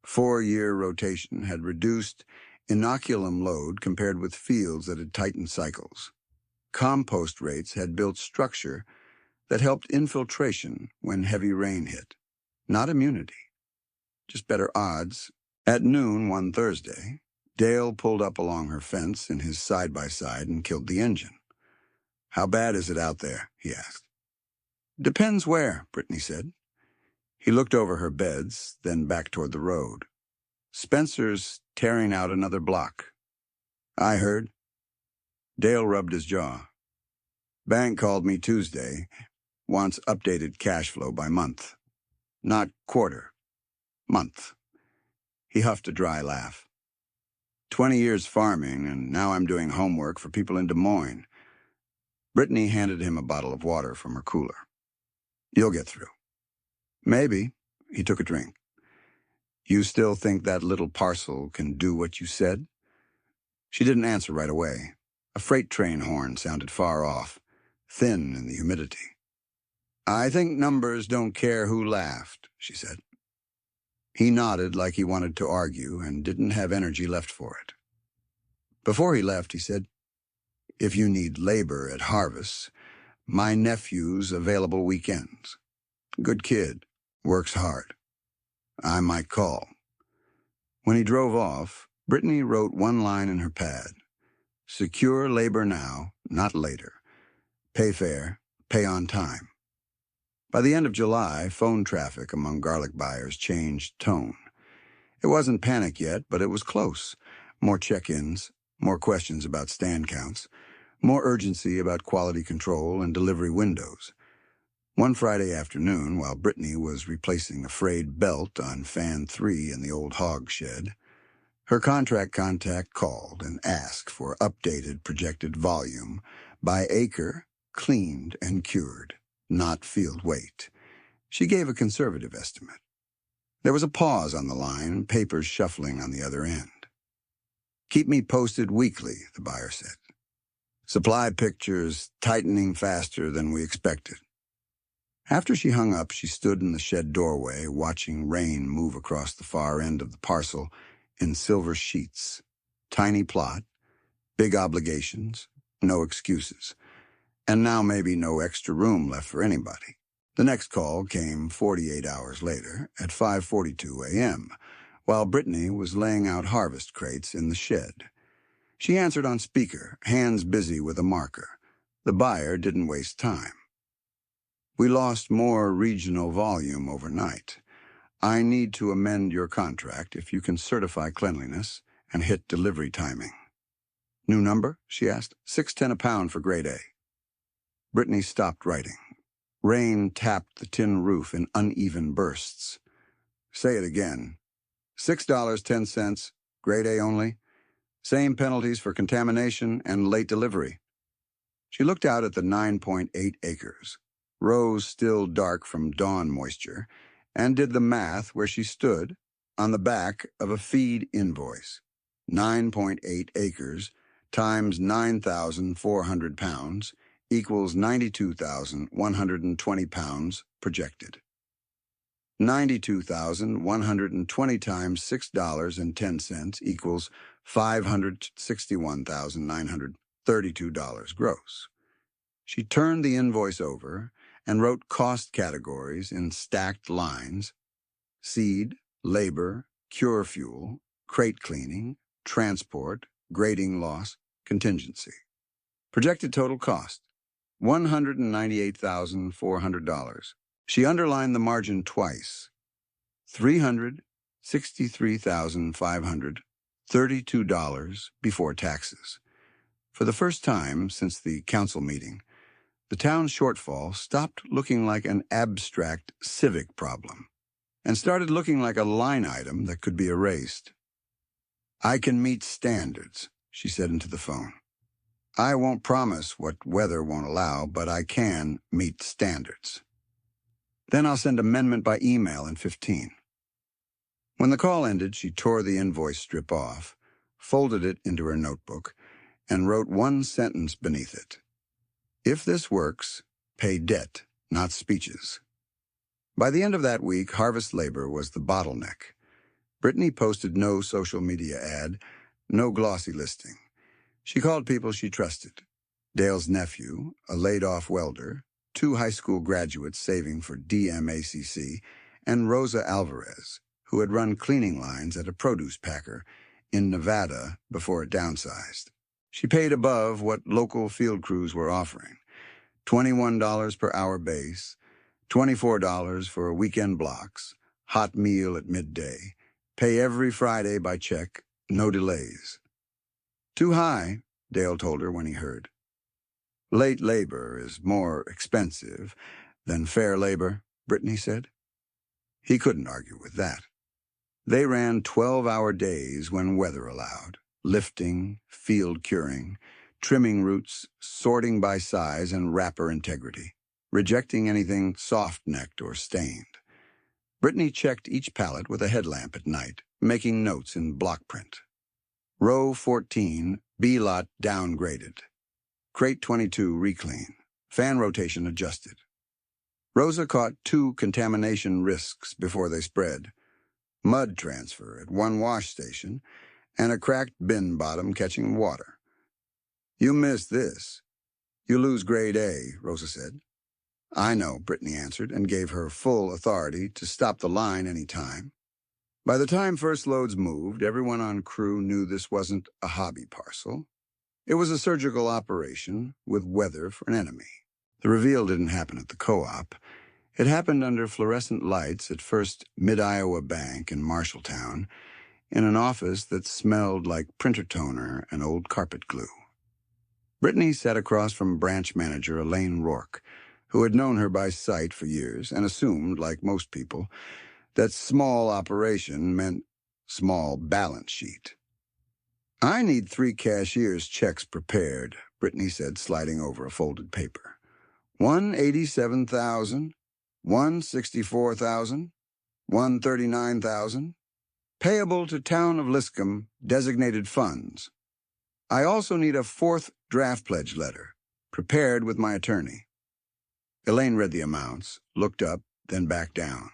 4-year rotation had reduced inoculum load compared with fields that had tightened cycles. Compost rates had built structure that helped infiltration when heavy rain hit. Not immunity, just better odds. At noon one Thursday, Dale pulled up along her fence in his side-by-side and killed the engine. "How bad is it out there?" he asked. "Depends where," Brittany said. He looked over her beds, then back toward the road. "Spencer's tearing out another block." "I heard." Dale rubbed his jaw. "Bank called me Tuesday. Wants updated cash flow by month. Not quarter. Month." He huffed a dry laugh. 20 years farming, and now I'm doing homework for people in Des Moines." Brittany handed him a bottle of water from her cooler. "You'll get through." "Maybe." He took a drink. "You still think that little parcel can do what you said?" She didn't answer right away. A freight train horn sounded far off, thin in the humidity. I think numbers don't care who laughed, she said. He nodded like he wanted to argue and didn't have energy left for it. Before he left, he said, "If you need labor at harvest, my nephew's available weekends. Good kid, works hard. I might call." When he drove off, Brittany wrote one line in her pad. "Secure labor now, not later. Pay fair, pay on time." By the end of July, phone traffic among garlic buyers changed tone. It wasn't panic yet, but it was close. More check-ins, more questions about stand counts, more urgency about quality control and delivery windows. One Friday afternoon, while Brittany was replacing a frayed belt on fan 3 in the old hog shed, her contract contact called and asked for updated projected volume by acre, cleaned and cured, not field weight. She gave a conservative estimate. There was a pause on the line, papers shuffling on the other end. "Keep me posted weekly," the buyer said. "Supply pictures tightening faster than we expected." After she hung up, she stood in the shed doorway, watching rain move across the far end of the parcel in silver sheets. Tiny plot, big obligations, no excuses. And now maybe no extra room left for anybody. The next call came 48 hours later at 5:42 a.m., while Brittany was laying out harvest crates in the shed. She answered on speaker, hands busy with a marker. The buyer didn't waste time. "We lost more regional volume overnight. I need to amend your contract if you can certify cleanliness and hit delivery timing." "New number?" she asked. "6.10 a pound for grade A." Brittany stopped writing. Rain tapped the tin roof in uneven bursts. "Say it again. $6.10, grade A only. Same penalties for contamination and late delivery." She looked out at the 9.8 acres, rows still dark from dawn moisture, and did the math where she stood on the back of a feed invoice. 9.8 acres times 9,400 pounds equals 92,120 pounds projected. 92,120 times $6.10 equals $561,932 gross. She turned the invoice over and wrote cost categories in stacked lines: seed, labor, cure fuel, crate cleaning, transport, grading loss, contingency. Projected total cost, $198,400. She underlined the margin twice. $363,532 before taxes. For the first time since the council meeting, the town's shortfall stopped looking like an abstract civic problem and started looking like a line item that could be erased. "I can meet standards," she said into the phone. "I won't promise what weather won't allow, but I can meet standards. Then I'll send amendment by email in 15. When the call ended, she tore the invoice strip off, folded it into her notebook, and wrote one sentence beneath it. "If this works, pay debt, not speeches." By the end of that week, harvest labor was the bottleneck. Brittany posted no social media ad, no glossy listing. She called people she trusted: Dale's nephew, a laid-off welder, 2 high school graduates saving for DMACC, and Rosa Alvarez, who had run cleaning lines at a produce packer in Nevada before it downsized. She paid above what local field crews were offering: $21 per hour base, $24 for weekend blocks, hot meal at midday, pay every Friday by check, no delays. "Too high," Dale told her when he heard. "Late labor is more expensive than fair labor," Brittany said. He couldn't argue with that. They ran 12-hour days when weather allowed, lifting, field curing, trimming roots, sorting by size and wrapper integrity, rejecting anything soft-necked or stained. Brittany checked each pallet with a headlamp at night, making notes in block print. Row 14, B-lot downgraded. Crate 22 reclean. Fan rotation adjusted. Rosa caught 2 contamination risks before they spread: mud transfer at one wash station and a cracked bin bottom catching water. "You missed this. You lose grade A," Rosa said. "I know," Brittany answered, and gave her full authority to stop the line any time. By the time first loads moved, everyone on crew knew this wasn't a hobby parcel. It was a surgical operation with weather for an enemy. The reveal didn't happen at the co-op. It happened under fluorescent lights at First Mid-Iowa Bank in Marshalltown, in an office that smelled like printer toner and old carpet glue. Brittany sat across from branch manager Elaine Rourke, who had known her by sight for years and assumed, like most people, that small operation meant small balance sheet. "I need 3 cashiers' checks prepared," Brittany said, sliding over a folded paper. "187,000, 164,000, 139,000, payable to Town of Liscum, designated funds. I also need a 4th draft pledge letter, prepared with my attorney." Elaine read the amounts, looked up, then back down.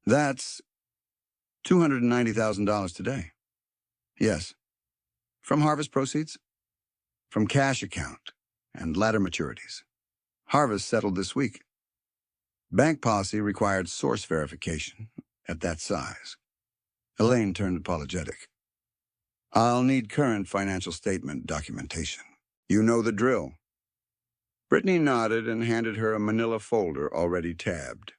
"That's $290,000 today." "Yes." "From harvest proceeds?" "From cash account and ladder maturities. Harvest settled this week." Bank policy required source verification at that size. Elaine turned apologetic. "I'll need current financial statement documentation. You know the drill." Brittany nodded and handed her a manila folder already tabbed.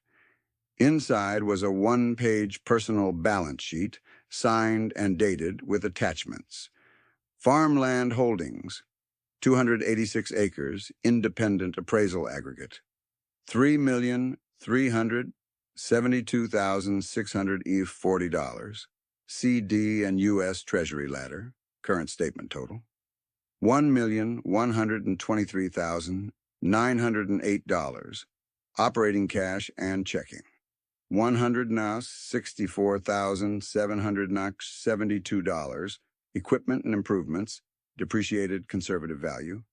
Inside was a 1-page personal balance sheet, signed and dated with attachments. Farmland Holdings, 286 acres, independent appraisal aggregate. $3,372,640. CD and U.S. Treasury ladder, current statement total. $1,123,908. Operating cash and checking. $164,772. Equipment and improvements, depreciated conservative value.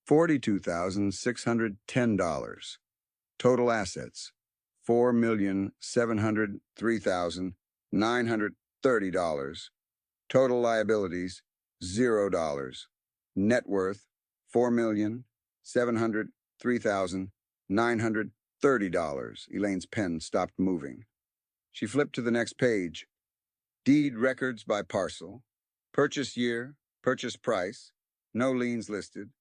$42,610. Total assets, $4,703,930. Total liabilities, $0. Net worth, $4,703,930. Elaine's pen stopped moving. She flipped to the next page. Deed records by parcel. Purchase year, purchase price, no liens listed.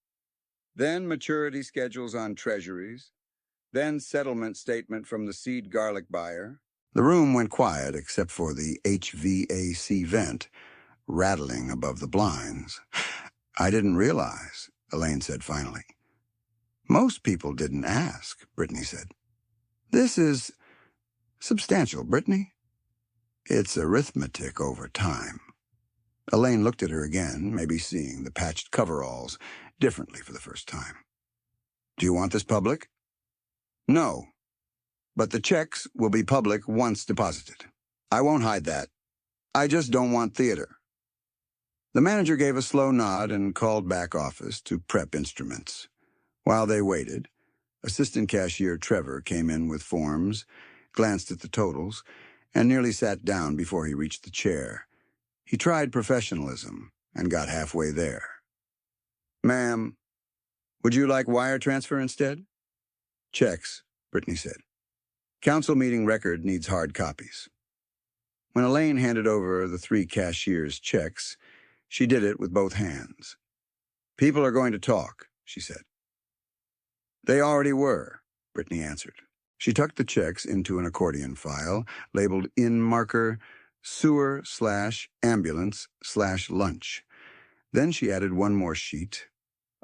Then maturity schedules on treasuries. Then settlement statement from the seed garlic buyer. The room went quiet except for the HVAC vent rattling above the blinds. "I didn't realize," Elaine said finally. "Most people didn't ask," Brittany said. "This is substantial, Brittany." "It's arithmetic over time." Elaine looked at her again, maybe seeing the patched coveralls differently for the first time. "Do you want this public?" "No, but the checks will be public once deposited. I won't hide that. I just don't want theater." The manager gave a slow nod and called back office to prep instruments. While they waited, Assistant Cashier Trevor came in with forms, glanced at the totals, and nearly sat down before he reached the chair. He tried professionalism and got halfway there. "Ma'am, would you like wire transfer instead?" "Checks," Brittany said. "Council meeting record needs hard copies." When Elaine handed over the 3 cashiers' checks, she did it with both hands. "People are going to talk," she said. "They already were," Brittany answered. She tucked the checks into an accordion file, labeled in marker sewer/ambulance/lunch. Then she added one more sheet,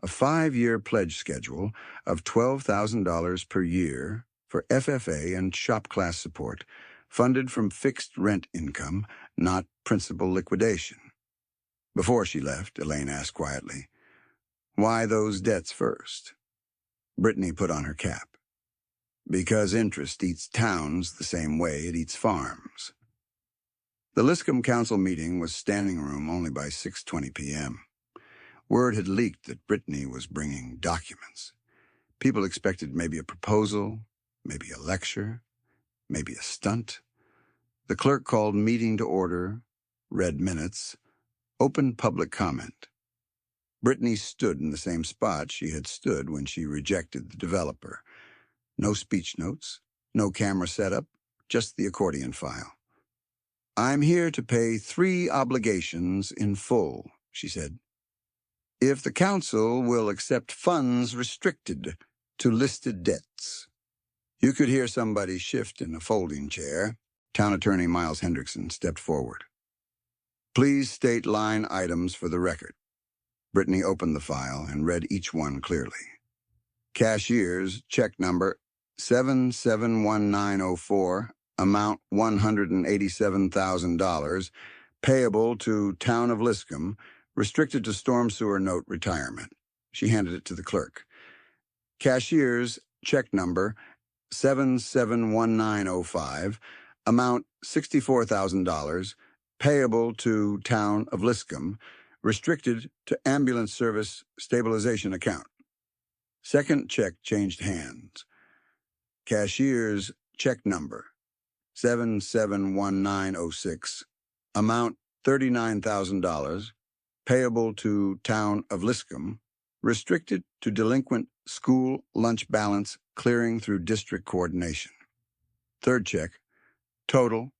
a 5-year pledge schedule of $12,000 per year for FFA and shop class support, funded from fixed rent income, not principal liquidation. Before she left, Elaine asked quietly, "Why those debts first?" Brittany put on her cap. "Because interest eats towns the same way it eats farms." The Liscum Council meeting was standing room only by 6:20 p.m. Word had leaked that Brittany was bringing documents. People expected maybe a proposal, maybe a lecture, maybe a stunt. The clerk called meeting to order, read minutes, opened public comment. Brittany stood in the same spot she had stood when she rejected the developer. No speech notes, no camera setup, just the accordion file. "I'm here to pay 3 obligations in full," she said. "If the council will accept funds restricted to listed debts." You could hear somebody shift in a folding chair. Town Attorney Miles Hendrickson stepped forward. "Please state line items for the record." Brittany opened the file and read each one clearly. Cashier's check number 771904, amount $187,000, payable to Town of Liscum, restricted to storm sewer note retirement. She handed it to the clerk. Cashier's check number 771905, amount $64,000, payable to Town of Liscum, restricted to ambulance service stabilization account. Second check changed hands. Cashier's check number 771906, amount $39,000, payable to Town of Liscum, restricted to delinquent school lunch balance clearing through district coordination. Third check, total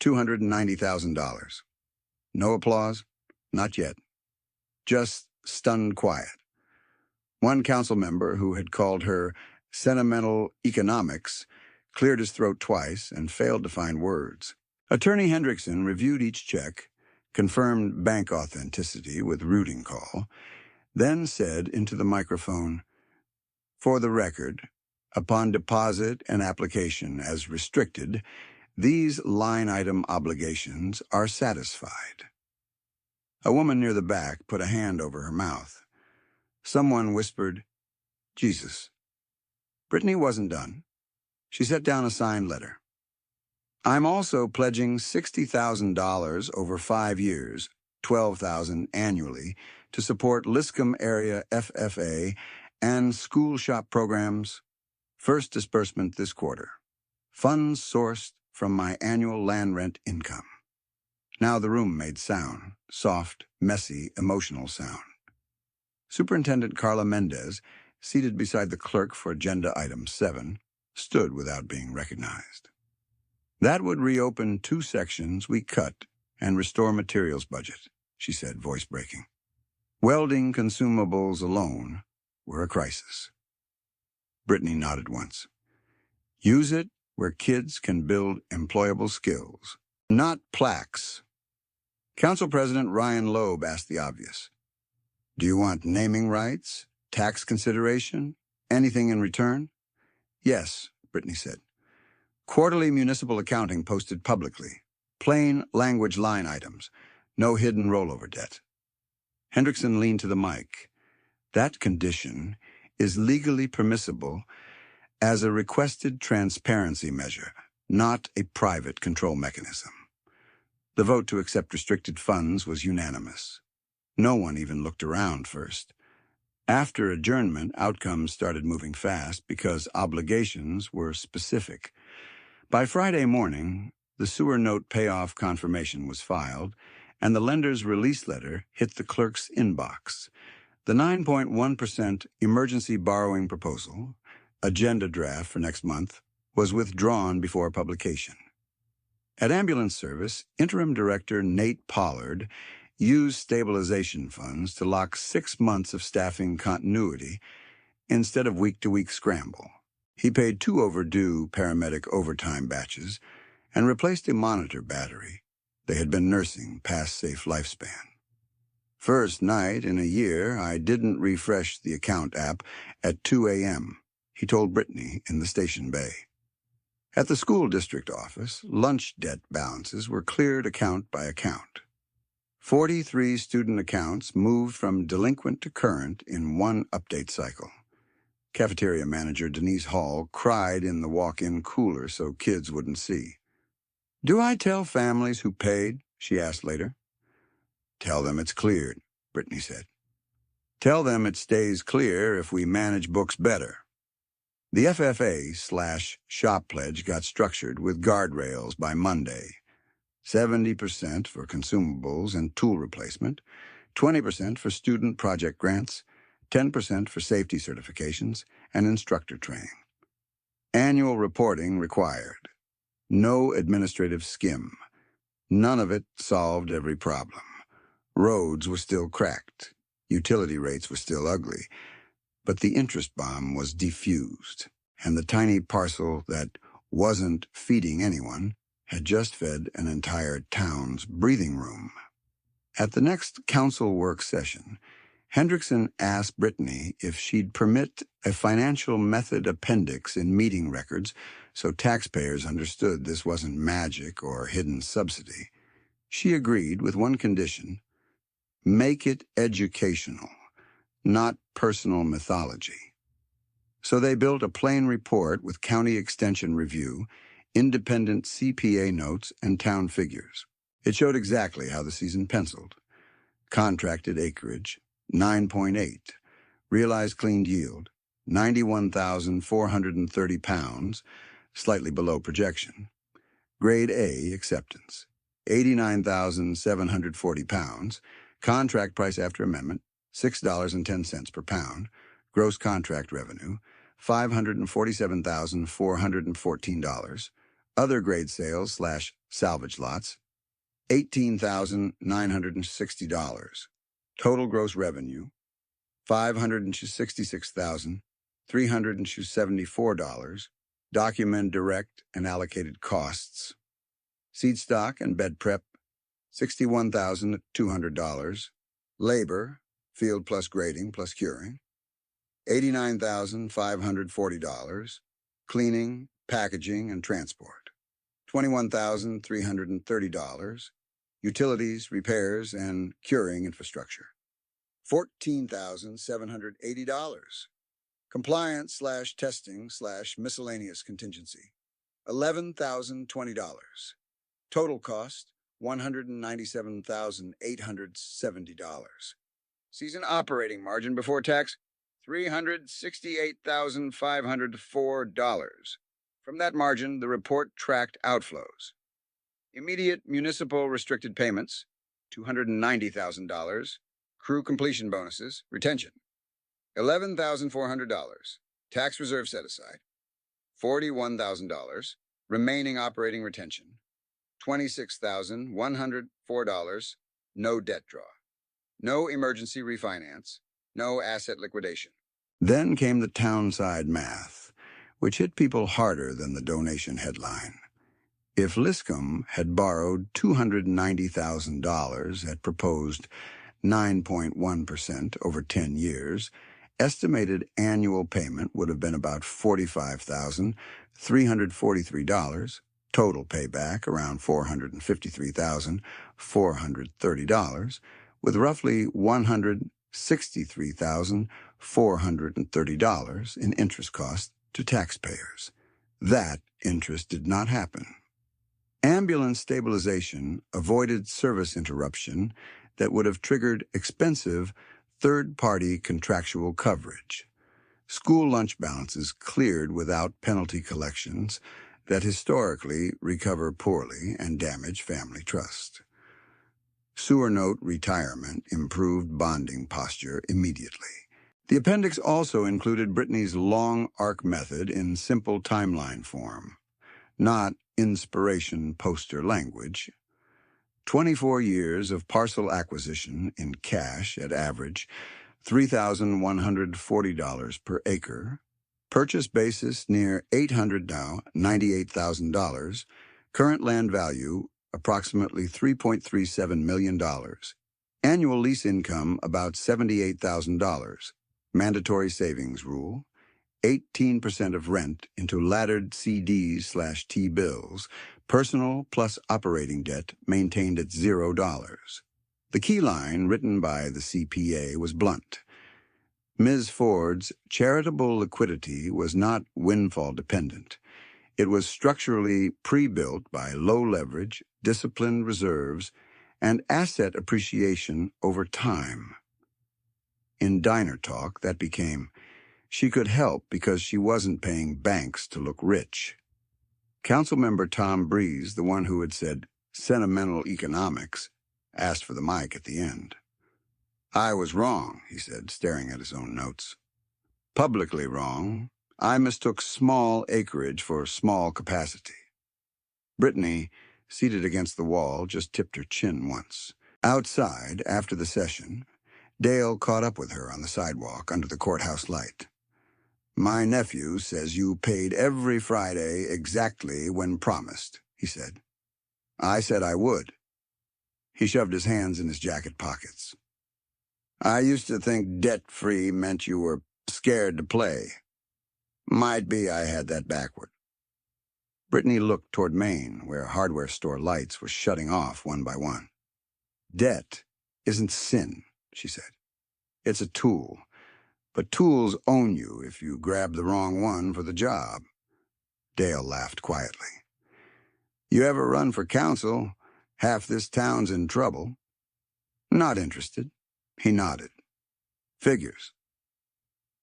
$290,000. No applause? Not yet. Just stunned quiet. One council member, who had called her sentimental economics, cleared his throat twice and failed to find words. Attorney Hendrickson reviewed each check, confirmed bank authenticity with routing call, then said into the microphone, "For the record, upon deposit and application as restricted, these line item obligations are satisfied." A woman near the back put a hand over her mouth. Someone whispered, "Jesus." Brittany wasn't done. She set down a signed letter. "I'm also pledging $60,000 over 5 years, $12,000 annually, to support Liscum area FFA and school shop programs. First disbursement this quarter. Funds sourced from my annual land rent income." Now the room made sound, soft, messy, emotional sound. Superintendent Carla Mendez, seated beside the clerk for Agenda Item 7, stood without being recognized. "That would reopen 2 sections we cut and restore materials budget," she said, voice breaking. "Welding consumables alone were a crisis." Brittany nodded once. "Use it where kids can build employable skills, not plaques." Council President Ryan Loeb asked the obvious. "Do you want naming rights, tax consideration, anything in return?" "Yes," Brittany said. "Quarterly municipal accounting posted publicly. Plain language line items. No hidden rollover debt." Hendrickson leaned to the mic. "That condition is legally permissible as a requested transparency measure, not a private control mechanism." The vote to accept restricted funds was unanimous. No one even looked around first. After adjournment, outcomes started moving fast because obligations were specific. By Friday morning, the sewer note payoff confirmation was filed, and the lender's release letter hit the clerk's inbox. The 9.1% emergency borrowing proposal, agenda draft for next month, was withdrawn before publication. At Ambulance Service, Interim Director Nate Pollard used stabilization funds to lock 6 months of staffing continuity instead of week-to-week scramble. He paid 2 overdue paramedic overtime batches and replaced a monitor battery they had been nursing past safe lifespan. "First night in a year I didn't refresh the account app at 2 a.m., he told Brittany in the station bay. At the school district office, lunch debt balances were cleared account by account. 43 student accounts moved from delinquent to current in one update cycle. Cafeteria manager Denise Hall cried in the walk-in cooler so kids wouldn't see. "Do I tell families who paid?" she asked later. "Tell them it's cleared," Brittany said. "Tell them it stays clear if we manage books better." The FFA/shop pledge got structured with guardrails by Monday. 70% for consumables and tool replacement, 20% for student project grants, 10% for safety certifications and instructor training. Annual reporting required. No administrative skim. None of it solved every problem. Roads were still cracked. Utility rates were still ugly. But the interest bomb was defused, and the tiny parcel that wasn't feeding anyone had just fed an entire town's breathing room. At the next council work session, Hendrickson asked Brittany if she'd permit a financial method appendix in meeting records so taxpayers understood this wasn't magic or hidden subsidy. She agreed with one condition: make it educational, not personal mythology. So they built a plain report with county extension review, independent CPA notes, and town figures. It showed exactly how the season penciled. Contracted acreage, 9.8. Realized cleaned yield, 91,430 pounds, slightly below projection. Grade A acceptance, 89,740 pounds. Contract price after amendment, $6.10 per pound. Gross contract revenue, $547,414. Other grade sales/salvage lots, $18,960. Total gross revenue, $566,374. Document direct and allocated costs. Seed stock and bed prep, $61,200. Labor, field plus grading plus curing, $89,540. Cleaning, packaging, and transport, $21,330. Utilities, repairs, and curing infrastructure, $14,780. Compliance/testing/miscellaneous contingency, $11,020. Total cost, $197,870. Season operating margin before tax, $368,504. From that margin, the report tracked outflows. Immediate municipal restricted payments, $290,000. Crew completion bonuses, retention, $11,400. Tax reserve set aside, $41,000. Remaining operating retention, $26,104. No debt draw. No emergency refinance. No asset liquidation. Then came the townside math, which hit people harder than the donation headline. If Liscombe had borrowed $290,000 at proposed 9.1% over 10 years, estimated annual payment would have been about $45,343, total payback around $453,430, with roughly $163,430 in interest costs to taxpayers. That interest did not happen. Ambulance stabilization avoided service interruption that would have triggered expensive third-party contractual coverage. School lunch balances cleared without penalty collections that historically recover poorly and damage family trust. Sewer note retirement improved bonding posture immediately. The appendix also included Brittany's long arc method in simple timeline form, not inspiration poster language. 24 years of parcel acquisition in cash at average $3,140 per acre. Purchase basis near $800 now, $98,000. Current land value approximately $3.37 million. Annual lease income about $78,000. Mandatory savings rule, 18% of rent into laddered CDs/T-bills, personal plus operating debt maintained at $0. The key line written by the CPA was blunt. Ms. Ford's charitable liquidity was not windfall dependent. It was structurally pre-built by low leverage, disciplined reserves, and asset appreciation over time. In diner talk, that became, She could help because she wasn't paying banks to look rich. Councilmember Tom Breeze, the one who had said sentimental economics, asked for the mic at the end. "I was wrong," he said, staring at his own notes. "Publicly wrong. I mistook small acreage for small capacity." Brittany, seated against the wall, just tipped her chin once. Outside, after the session, Dale caught up with her on the sidewalk under the courthouse light. "My nephew says you paid every Friday exactly when promised," he said. "I said I would." He shoved his hands in his jacket pockets. "I used to think debt-free meant you were scared to play. Might be I had that backward." Brittany looked toward Maine, where hardware store lights were shutting off one by one. "Debt isn't sin," she said. "It's a tool. But tools own you if you grab the wrong one for the job." Dale laughed quietly. "You ever run for council? Half this town's in trouble." "Not interested." He nodded. "Figures."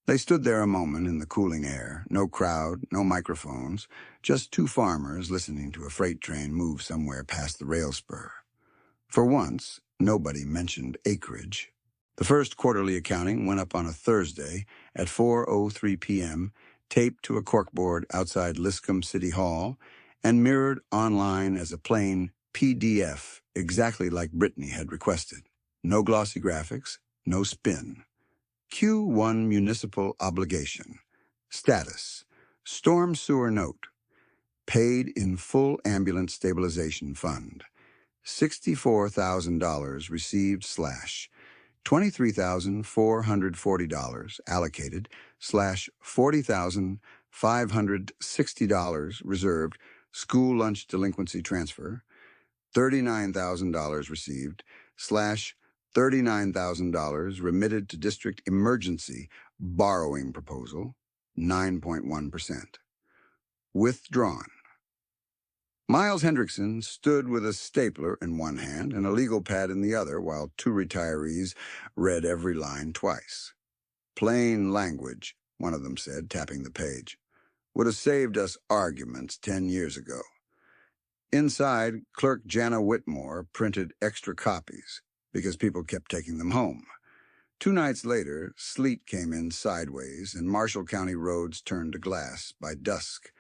They stood there a moment in the cooling air, no crowd, no microphones, just two farmers listening to a freight train move somewhere past the rail spur. For once, nobody mentioned acreage. The first quarterly accounting went up on a Thursday at 4:03 p.m., taped to a corkboard outside Liscombe City Hall, and mirrored online as a plain PDF, exactly like Brittany had requested. No glossy graphics, no spin. Q1 municipal obligation. Status: storm sewer note. Paid in full ambulance stabilization fund. $64,000 received $23,440 allocated $40,560 reserved school lunch delinquency transfer. $39,000 received $39,000 remitted to district emergency borrowing proposal, 9.1%. Withdrawn. Miles Hendrickson stood with a stapler in one hand and a legal pad in the other while two retirees read every line twice. "Plain language," one of them said, tapping the page. "Would have saved us arguments 10 years ago." Inside, Clerk Jana Whitmore printed extra copies because people kept taking them home. 2 nights later, sleet came in sideways and Marshall County roads turned to glass by dusk.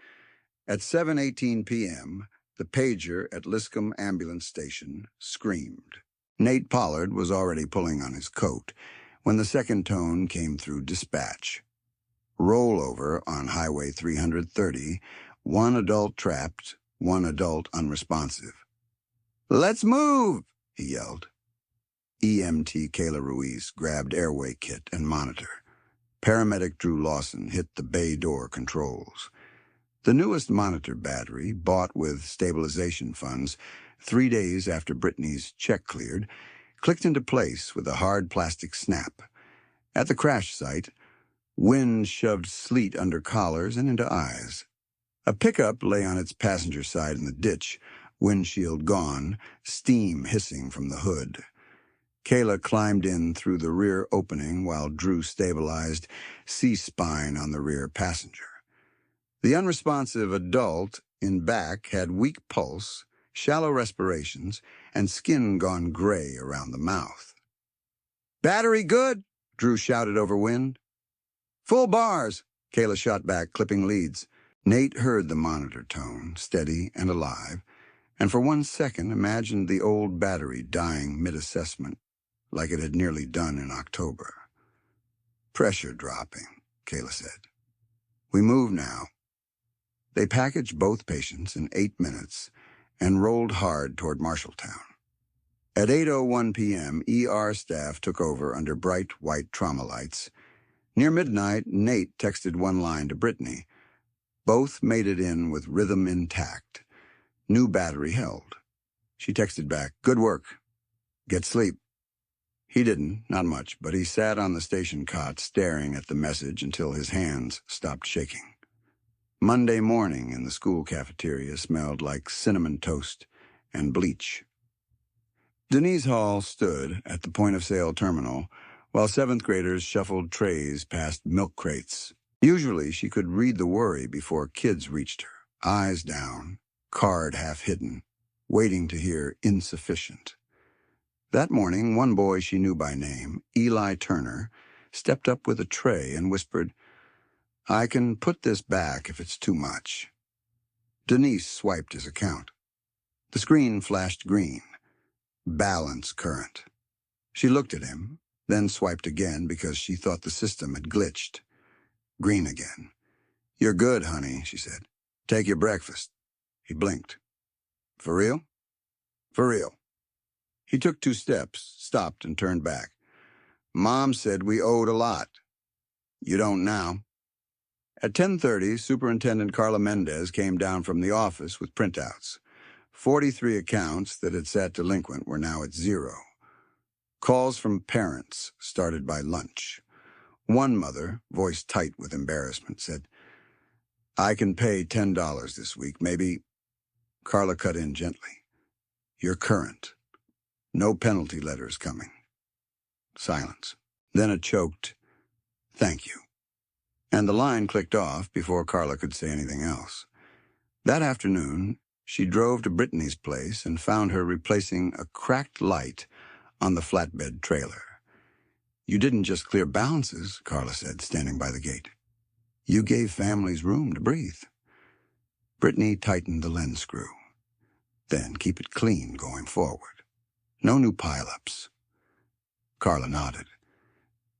At 7:18 p.m., the pager at Liscombe Ambulance Station screamed. Nate Pollard was already pulling on his coat when the second tone came through dispatch. Rollover on Highway 330, 1 adult trapped, 1 adult unresponsive. "Let's move!" he yelled. EMT Kayla Ruiz grabbed airway kit and monitor. Paramedic Drew Lawson hit the bay door controls. The newest monitor battery, bought with stabilization funds 3 days after Brittany's check cleared, clicked into place with a hard plastic snap. At the crash site, wind shoved sleet under collars and into eyes. A pickup lay on its passenger side in the ditch, windshield gone, steam hissing from the hood. Kayla climbed in through the rear opening while Drew stabilized C-spine on the rear passenger. The unresponsive adult in back had weak pulse, shallow respirations, and skin gone gray around the mouth. "Battery good?" Drew shouted over wind. "Full bars," Kayla shot back, clipping leads. Nate heard the monitor tone, steady and alive, and for 1 second imagined the old battery dying mid-assessment, like it had nearly done in October. "Pressure dropping," Kayla said. "We move now." They packaged both patients in 8 minutes and rolled hard toward Marshalltown. At 8:01 p.m., ER staff took over under bright white trauma lights. Near midnight, Nate texted one line to Brittany. Both made it in with rhythm intact. New battery held. She texted back, "Good work. Get sleep." He didn't, not much, but he sat on the station cot staring at the message until his hands stopped shaking. Monday morning in the school cafeteria smelled like cinnamon toast and bleach. Denise Hall stood at the point-of-sale terminal while seventh graders shuffled trays past milk crates. Usually she could read the worry before kids reached her, eyes down, card half hidden, waiting to hear insufficient. That morning, one boy she knew by name, Eli Turner, stepped up with a tray and whispered, "I can put this back if it's too much." Denise swiped his account. The screen flashed green. Balance current. She looked at him, then swiped again because she thought the system had glitched. Green again. "You're good, honey," she said. "Take your breakfast." He blinked. "For real?" "For real." He took 2 steps, stopped, and turned back. "Mom said we owed a lot." "You don't now." At 10:30, Superintendent Carla Mendez came down from the office with printouts. 43 accounts that had sat delinquent were now at 0. Calls from parents started by lunch. One mother, voice tight with embarrassment, said, "I can pay $10 this week, maybe." Carla cut in gently. "You're current. No penalty letters coming." Silence. Then a choked, "Thank you." And the line clicked off before Carla could say anything else. That afternoon, she drove to Brittany's place and found her replacing a cracked light on the flatbed trailer. "You didn't just clear balances," Carla said, standing by the gate. "You gave families room to breathe." Brittany tightened the lens screw. "Then keep it clean going forward. No new pileups." Carla nodded.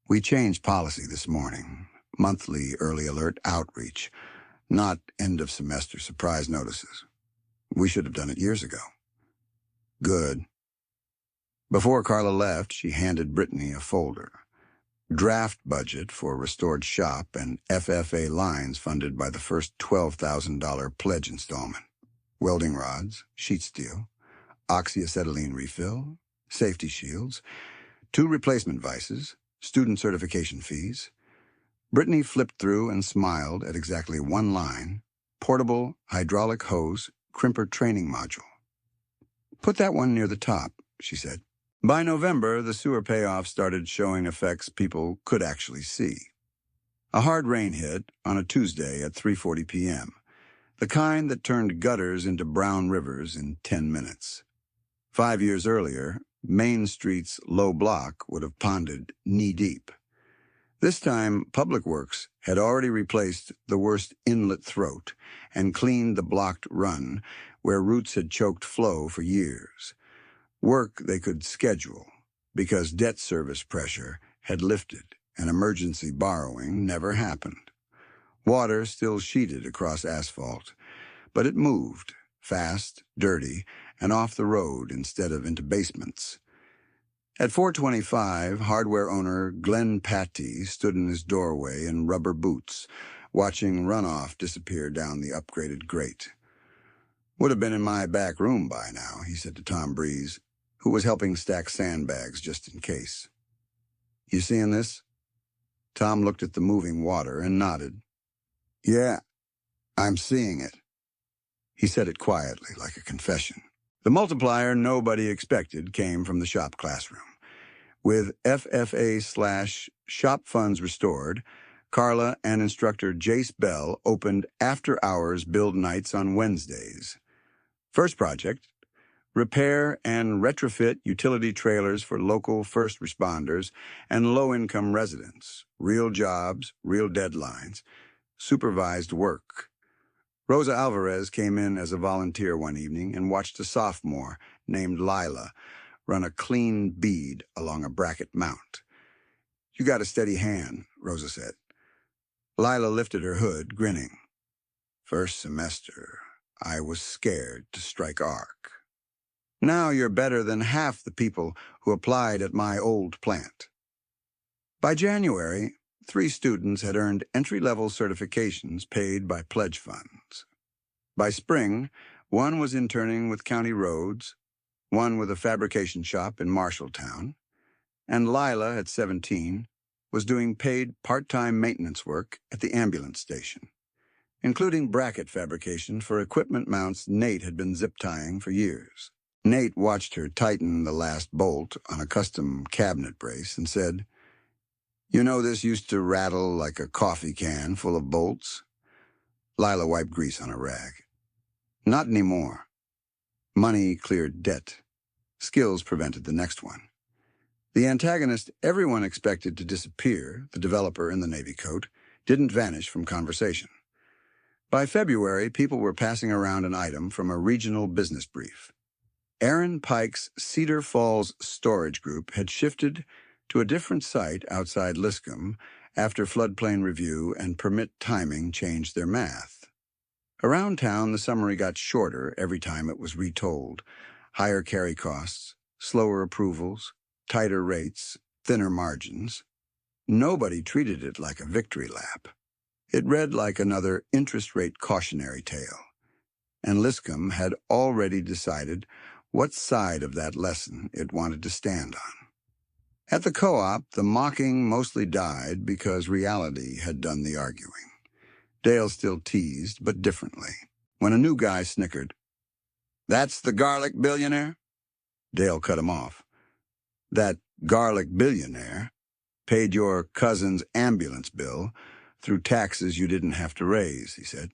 "We changed policy this morning. Monthly early alert outreach, not end-of-semester surprise notices. We should have done it years ago." "Good." Before Carla left, she handed Brittany a folder. Draft budget for restored shop and FFA lines funded by the first $12,000 pledge installment. Welding rods, sheet steel, oxyacetylene refill, safety shields, 2 replacement vices, student certification fees. Brittany flipped through and smiled at exactly one line, portable hydraulic hose crimper training module. "Put that one near the top," she said. By November, the sewer payoff started showing effects people could actually see. A hard rain hit on a Tuesday at 3:40 p.m., the kind that turned gutters into brown rivers in 10 minutes. 5 years earlier, Main Street's low block would have ponded knee-deep. This time, Public Works had already replaced the worst inlet throat and cleaned the blocked run where roots had choked flow for years. Work they could schedule because debt service pressure had lifted and emergency borrowing never happened. Water still sheeted across asphalt, but it moved, fast, dirty, and off the road instead of into basements. At 4:25, hardware owner Glenn Patty stood in his doorway in rubber boots, watching runoff disappear down the upgraded grate. "Would have been in my back room by now," he said to Tom Breeze, who was helping stack sandbags just in case. "You seeing this?" Tom looked at the moving water and nodded. "Yeah, I'm seeing it." He said it quietly, like a confession. The multiplier nobody expected came from the shop classroom. With FFA/shop funds restored, Carla and instructor Jace Bell opened after-hours build nights on Wednesdays. First project, repair and retrofit utility trailers for local first responders and low-income residents. Real jobs, real deadlines, supervised work. Rosa Alvarez came in as a volunteer one evening and watched a sophomore named Lila run a clean bead along a bracket mount. "You got a steady hand," Rosa said. Lila lifted her hood, grinning. "First semester, I was scared to strike arc. Now you're better than half the people who applied at my old plant." By January, 3 students had earned entry-level certifications paid by pledge funds. By spring, 1 was interning with County Roads, 1 with a fabrication shop in Marshalltown, and Lila, at 17, was doing paid part-time maintenance work at the ambulance station, including bracket fabrication for equipment mounts Nate had been zip-tying for years. Nate watched her tighten the last bolt on a custom cabinet brace and said, You know this used to rattle like a coffee can full of bolts? Lila wiped grease on a rag. Not anymore. Money cleared debt. Skills prevented the next one. The antagonist everyone expected to disappear, the developer in the Navy coat, didn't vanish from conversation. By February, people were passing around an item from a regional business brief. Aaron Pike's Cedar Falls storage group had shifted to a different site outside Liscombe after floodplain review and permit timing changed their math. Around town, the summary got shorter every time it was retold. Higher carry costs, slower approvals, tighter rates, thinner margins. Nobody treated it like a victory lap. It read like another interest rate cautionary tale. And Liscombe had already decided what side of that lesson it wanted to stand on. At the co-op, the mocking mostly died because reality had done the arguing. Dale still teased, but differently. When a new guy snickered, "That's the garlic billionaire?" Dale cut him off. "That garlic billionaire paid your cousin's ambulance bill through taxes you didn't have to raise," he said.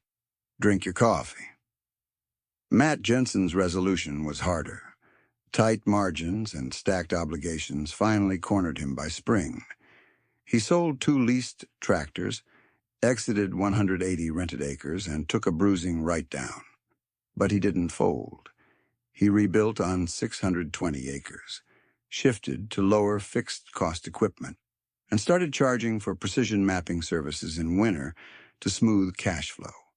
"Drink your coffee." Matt Jensen's resolution was harder. Tight margins and stacked obligations finally cornered him by spring. He sold 2 leased tractors, exited 180 rented acres, and took a bruising write-down. But he didn't fold. He rebuilt on 620 acres, shifted to lower fixed-cost equipment, and started charging for precision mapping services in winter to smooth cash flow.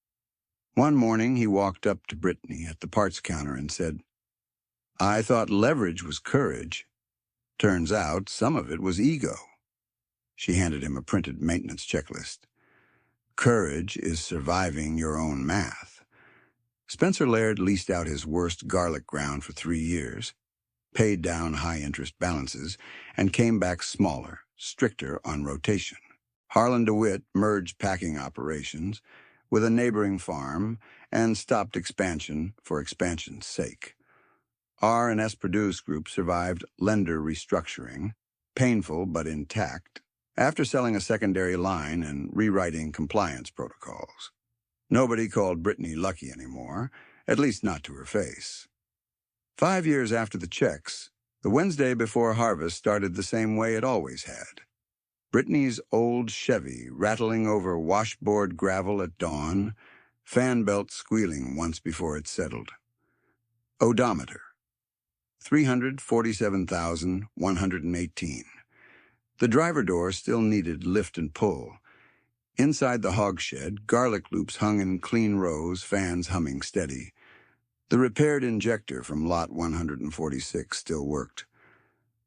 One morning, he walked up to Brittany at the parts counter and said, "I thought leverage was courage. Turns out some of it was ego." She handed him a printed maintenance checklist. "Courage is surviving your own math." Spencer Laird leased out his worst garlic ground for 3 years, paid down high-interest balances, and came back smaller, stricter on rotation. Harlan DeWitt merged packing operations with a neighboring farm and stopped expansion for expansion's sake. R&S Produce Group survived lender restructuring, painful but intact, after selling a secondary line and rewriting compliance protocols. Nobody called Brittany lucky anymore, at least not to her face. 5 years after the checks, the Wednesday before harvest started the same way it always had. Brittany's old Chevy rattling over washboard gravel at dawn, fan belt squealing once before it settled. Odometer, 347,118. The driver door still needed lift and pull. Inside the hogshed, garlic loops hung in clean rows, fans humming steady. The repaired injector from lot 146 still worked.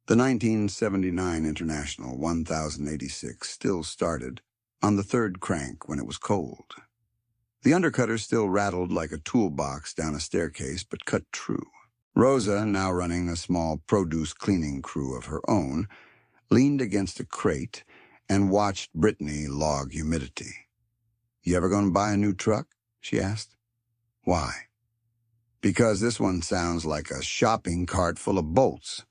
The 1979 International 1086 still started on the 3rd crank when it was cold. The undercutter still rattled like a toolbox down a staircase, but cut true. Rosa, now running a small produce cleaning crew of her own, leaned against a crate and watched Brittany log humidity. "You ever going to buy a new truck?" she asked. "Why?" "Because this one sounds like a shopping cart full of bolts.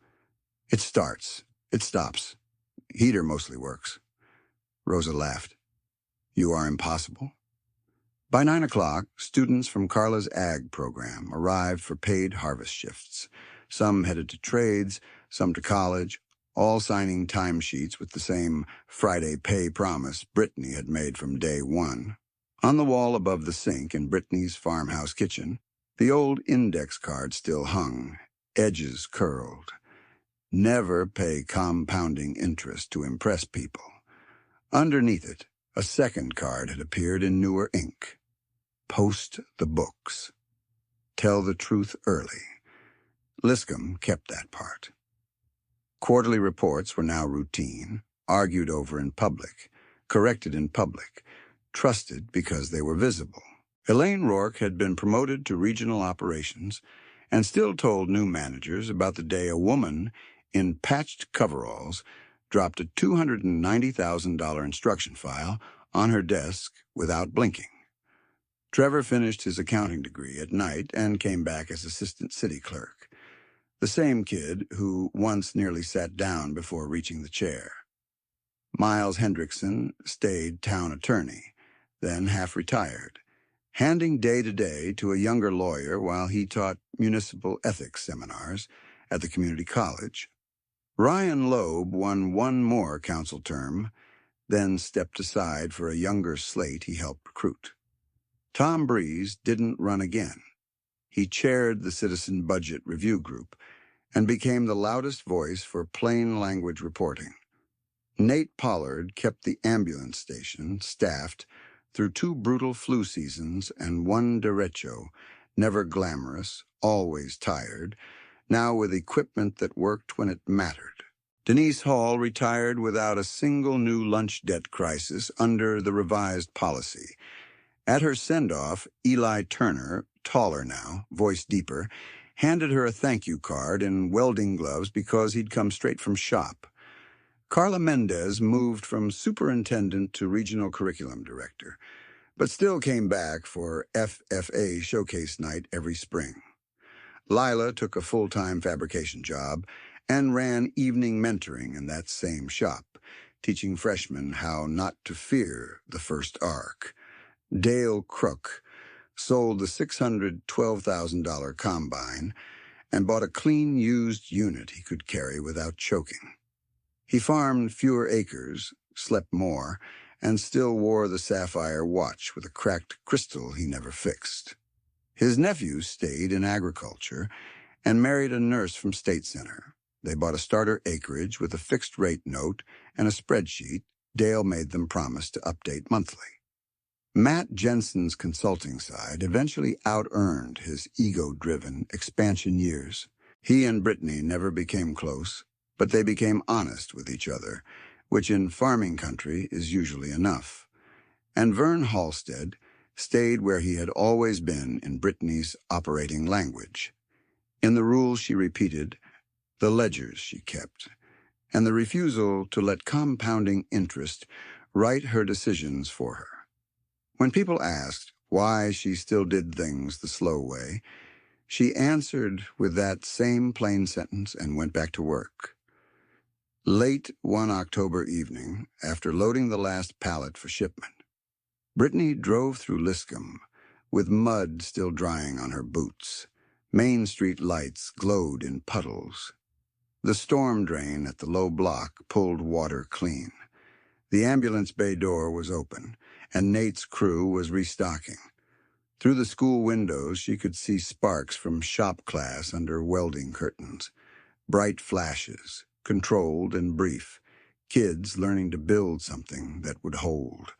It starts. It stops. Heater mostly works." Rosa laughed. "You are impossible." By 9 o'clock, students from Carla's ag program arrived for paid harvest shifts. Some headed to trades, some to college, all signing timesheets with the same Friday pay promise Brittany had made from day one. On the wall above the sink in Brittany's farmhouse kitchen, the old index card still hung, edges curled. "Never pay compounding interest to impress people." Underneath it, a second card had appeared in newer ink. "Post the books. Tell the truth early." Liscombe kept that part. Quarterly reports were now routine, argued over in public, corrected in public, trusted because they were visible. Elaine Rourke had been promoted to regional operations and still told new managers about the day a woman in patched coveralls dropped a $290,000 instruction file on her desk without blinking. Trevor finished his accounting degree at night and came back as assistant city clerk, the same kid who once nearly sat down before reaching the chair. Miles Hendrickson stayed town attorney, then half-retired, handing day-to-day to a younger lawyer while he taught municipal ethics seminars at the community college. Ryan Loeb won one more council term, then stepped aside for a younger slate he helped recruit. Tom Breeze didn't run again. He chaired the Citizen Budget Review Group and became the loudest voice for plain language reporting. Nate Pollard kept the ambulance station staffed through 2 brutal flu seasons and 1 derecho, never glamorous, always tired, now with equipment that worked when it mattered. Denise Hall retired without a single new lunch debt crisis under the revised policy. At her send-off, Eli Turner, taller now, voice deeper, handed her a thank-you card in welding gloves because he'd come straight from shop. Carla Mendez moved from superintendent to regional curriculum director, but still came back for FFA showcase night every spring. Lila took a full-time fabrication job and ran evening mentoring in that same shop, teaching freshmen how not to fear the first arc. Dale Crook sold the $612,000 combine and bought a clean used unit he could carry without choking. He farmed fewer acres, slept more, and still wore the sapphire watch with a cracked crystal he never fixed. His nephew stayed in agriculture and married a nurse from State Center. They bought a starter acreage with a fixed-rate note and a spreadsheet Dale made them promise to update monthly. Matt Jensen's consulting side eventually out-earned his ego-driven expansion years. He and Brittany never became close, but they became honest with each other, which in farming country is usually enough. And Vern Halstead stayed where he had always been in Brittany's operating language. In the rules she repeated, the ledgers she kept, and the refusal to let compounding interest write her decisions for her. When people asked why she still did things the slow way, she answered with that same plain sentence and went back to work. Late one October evening, after loading the last pallet for shipment, Brittany drove through Liscombe, with mud still drying on her boots. Main Street lights glowed in puddles. The storm drain at the low block pulled water clean. The ambulance bay door was open, and Nate's crew was restocking. Through the school windows, she could see sparks from shop class under welding curtains. Bright flashes, controlled and brief, kids learning to build something that would hold.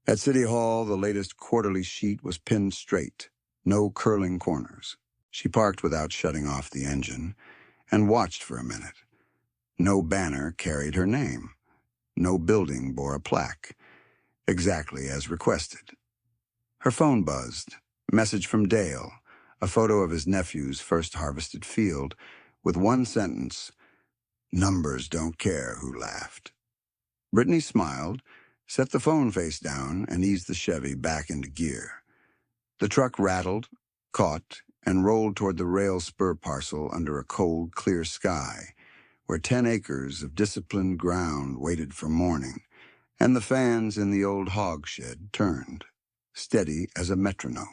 At City Hall, the latest quarterly sheet was pinned straight, no curling corners. She parked without shutting off the engine and watched for a minute. No banner carried her name. No building bore a plaque, exactly as requested. Her phone buzzed. Message from Dale, a photo of his nephew's first harvested field, with one sentence, "Numbers don't care who laughed." Brittany smiled, set the phone face down, and eased the Chevy back into gear. The truck rattled, caught, and rolled toward the rail spur parcel under a cold, clear sky, where 10 acres of disciplined ground waited for morning, and the fans in the old hog shed turned, steady as a metronome.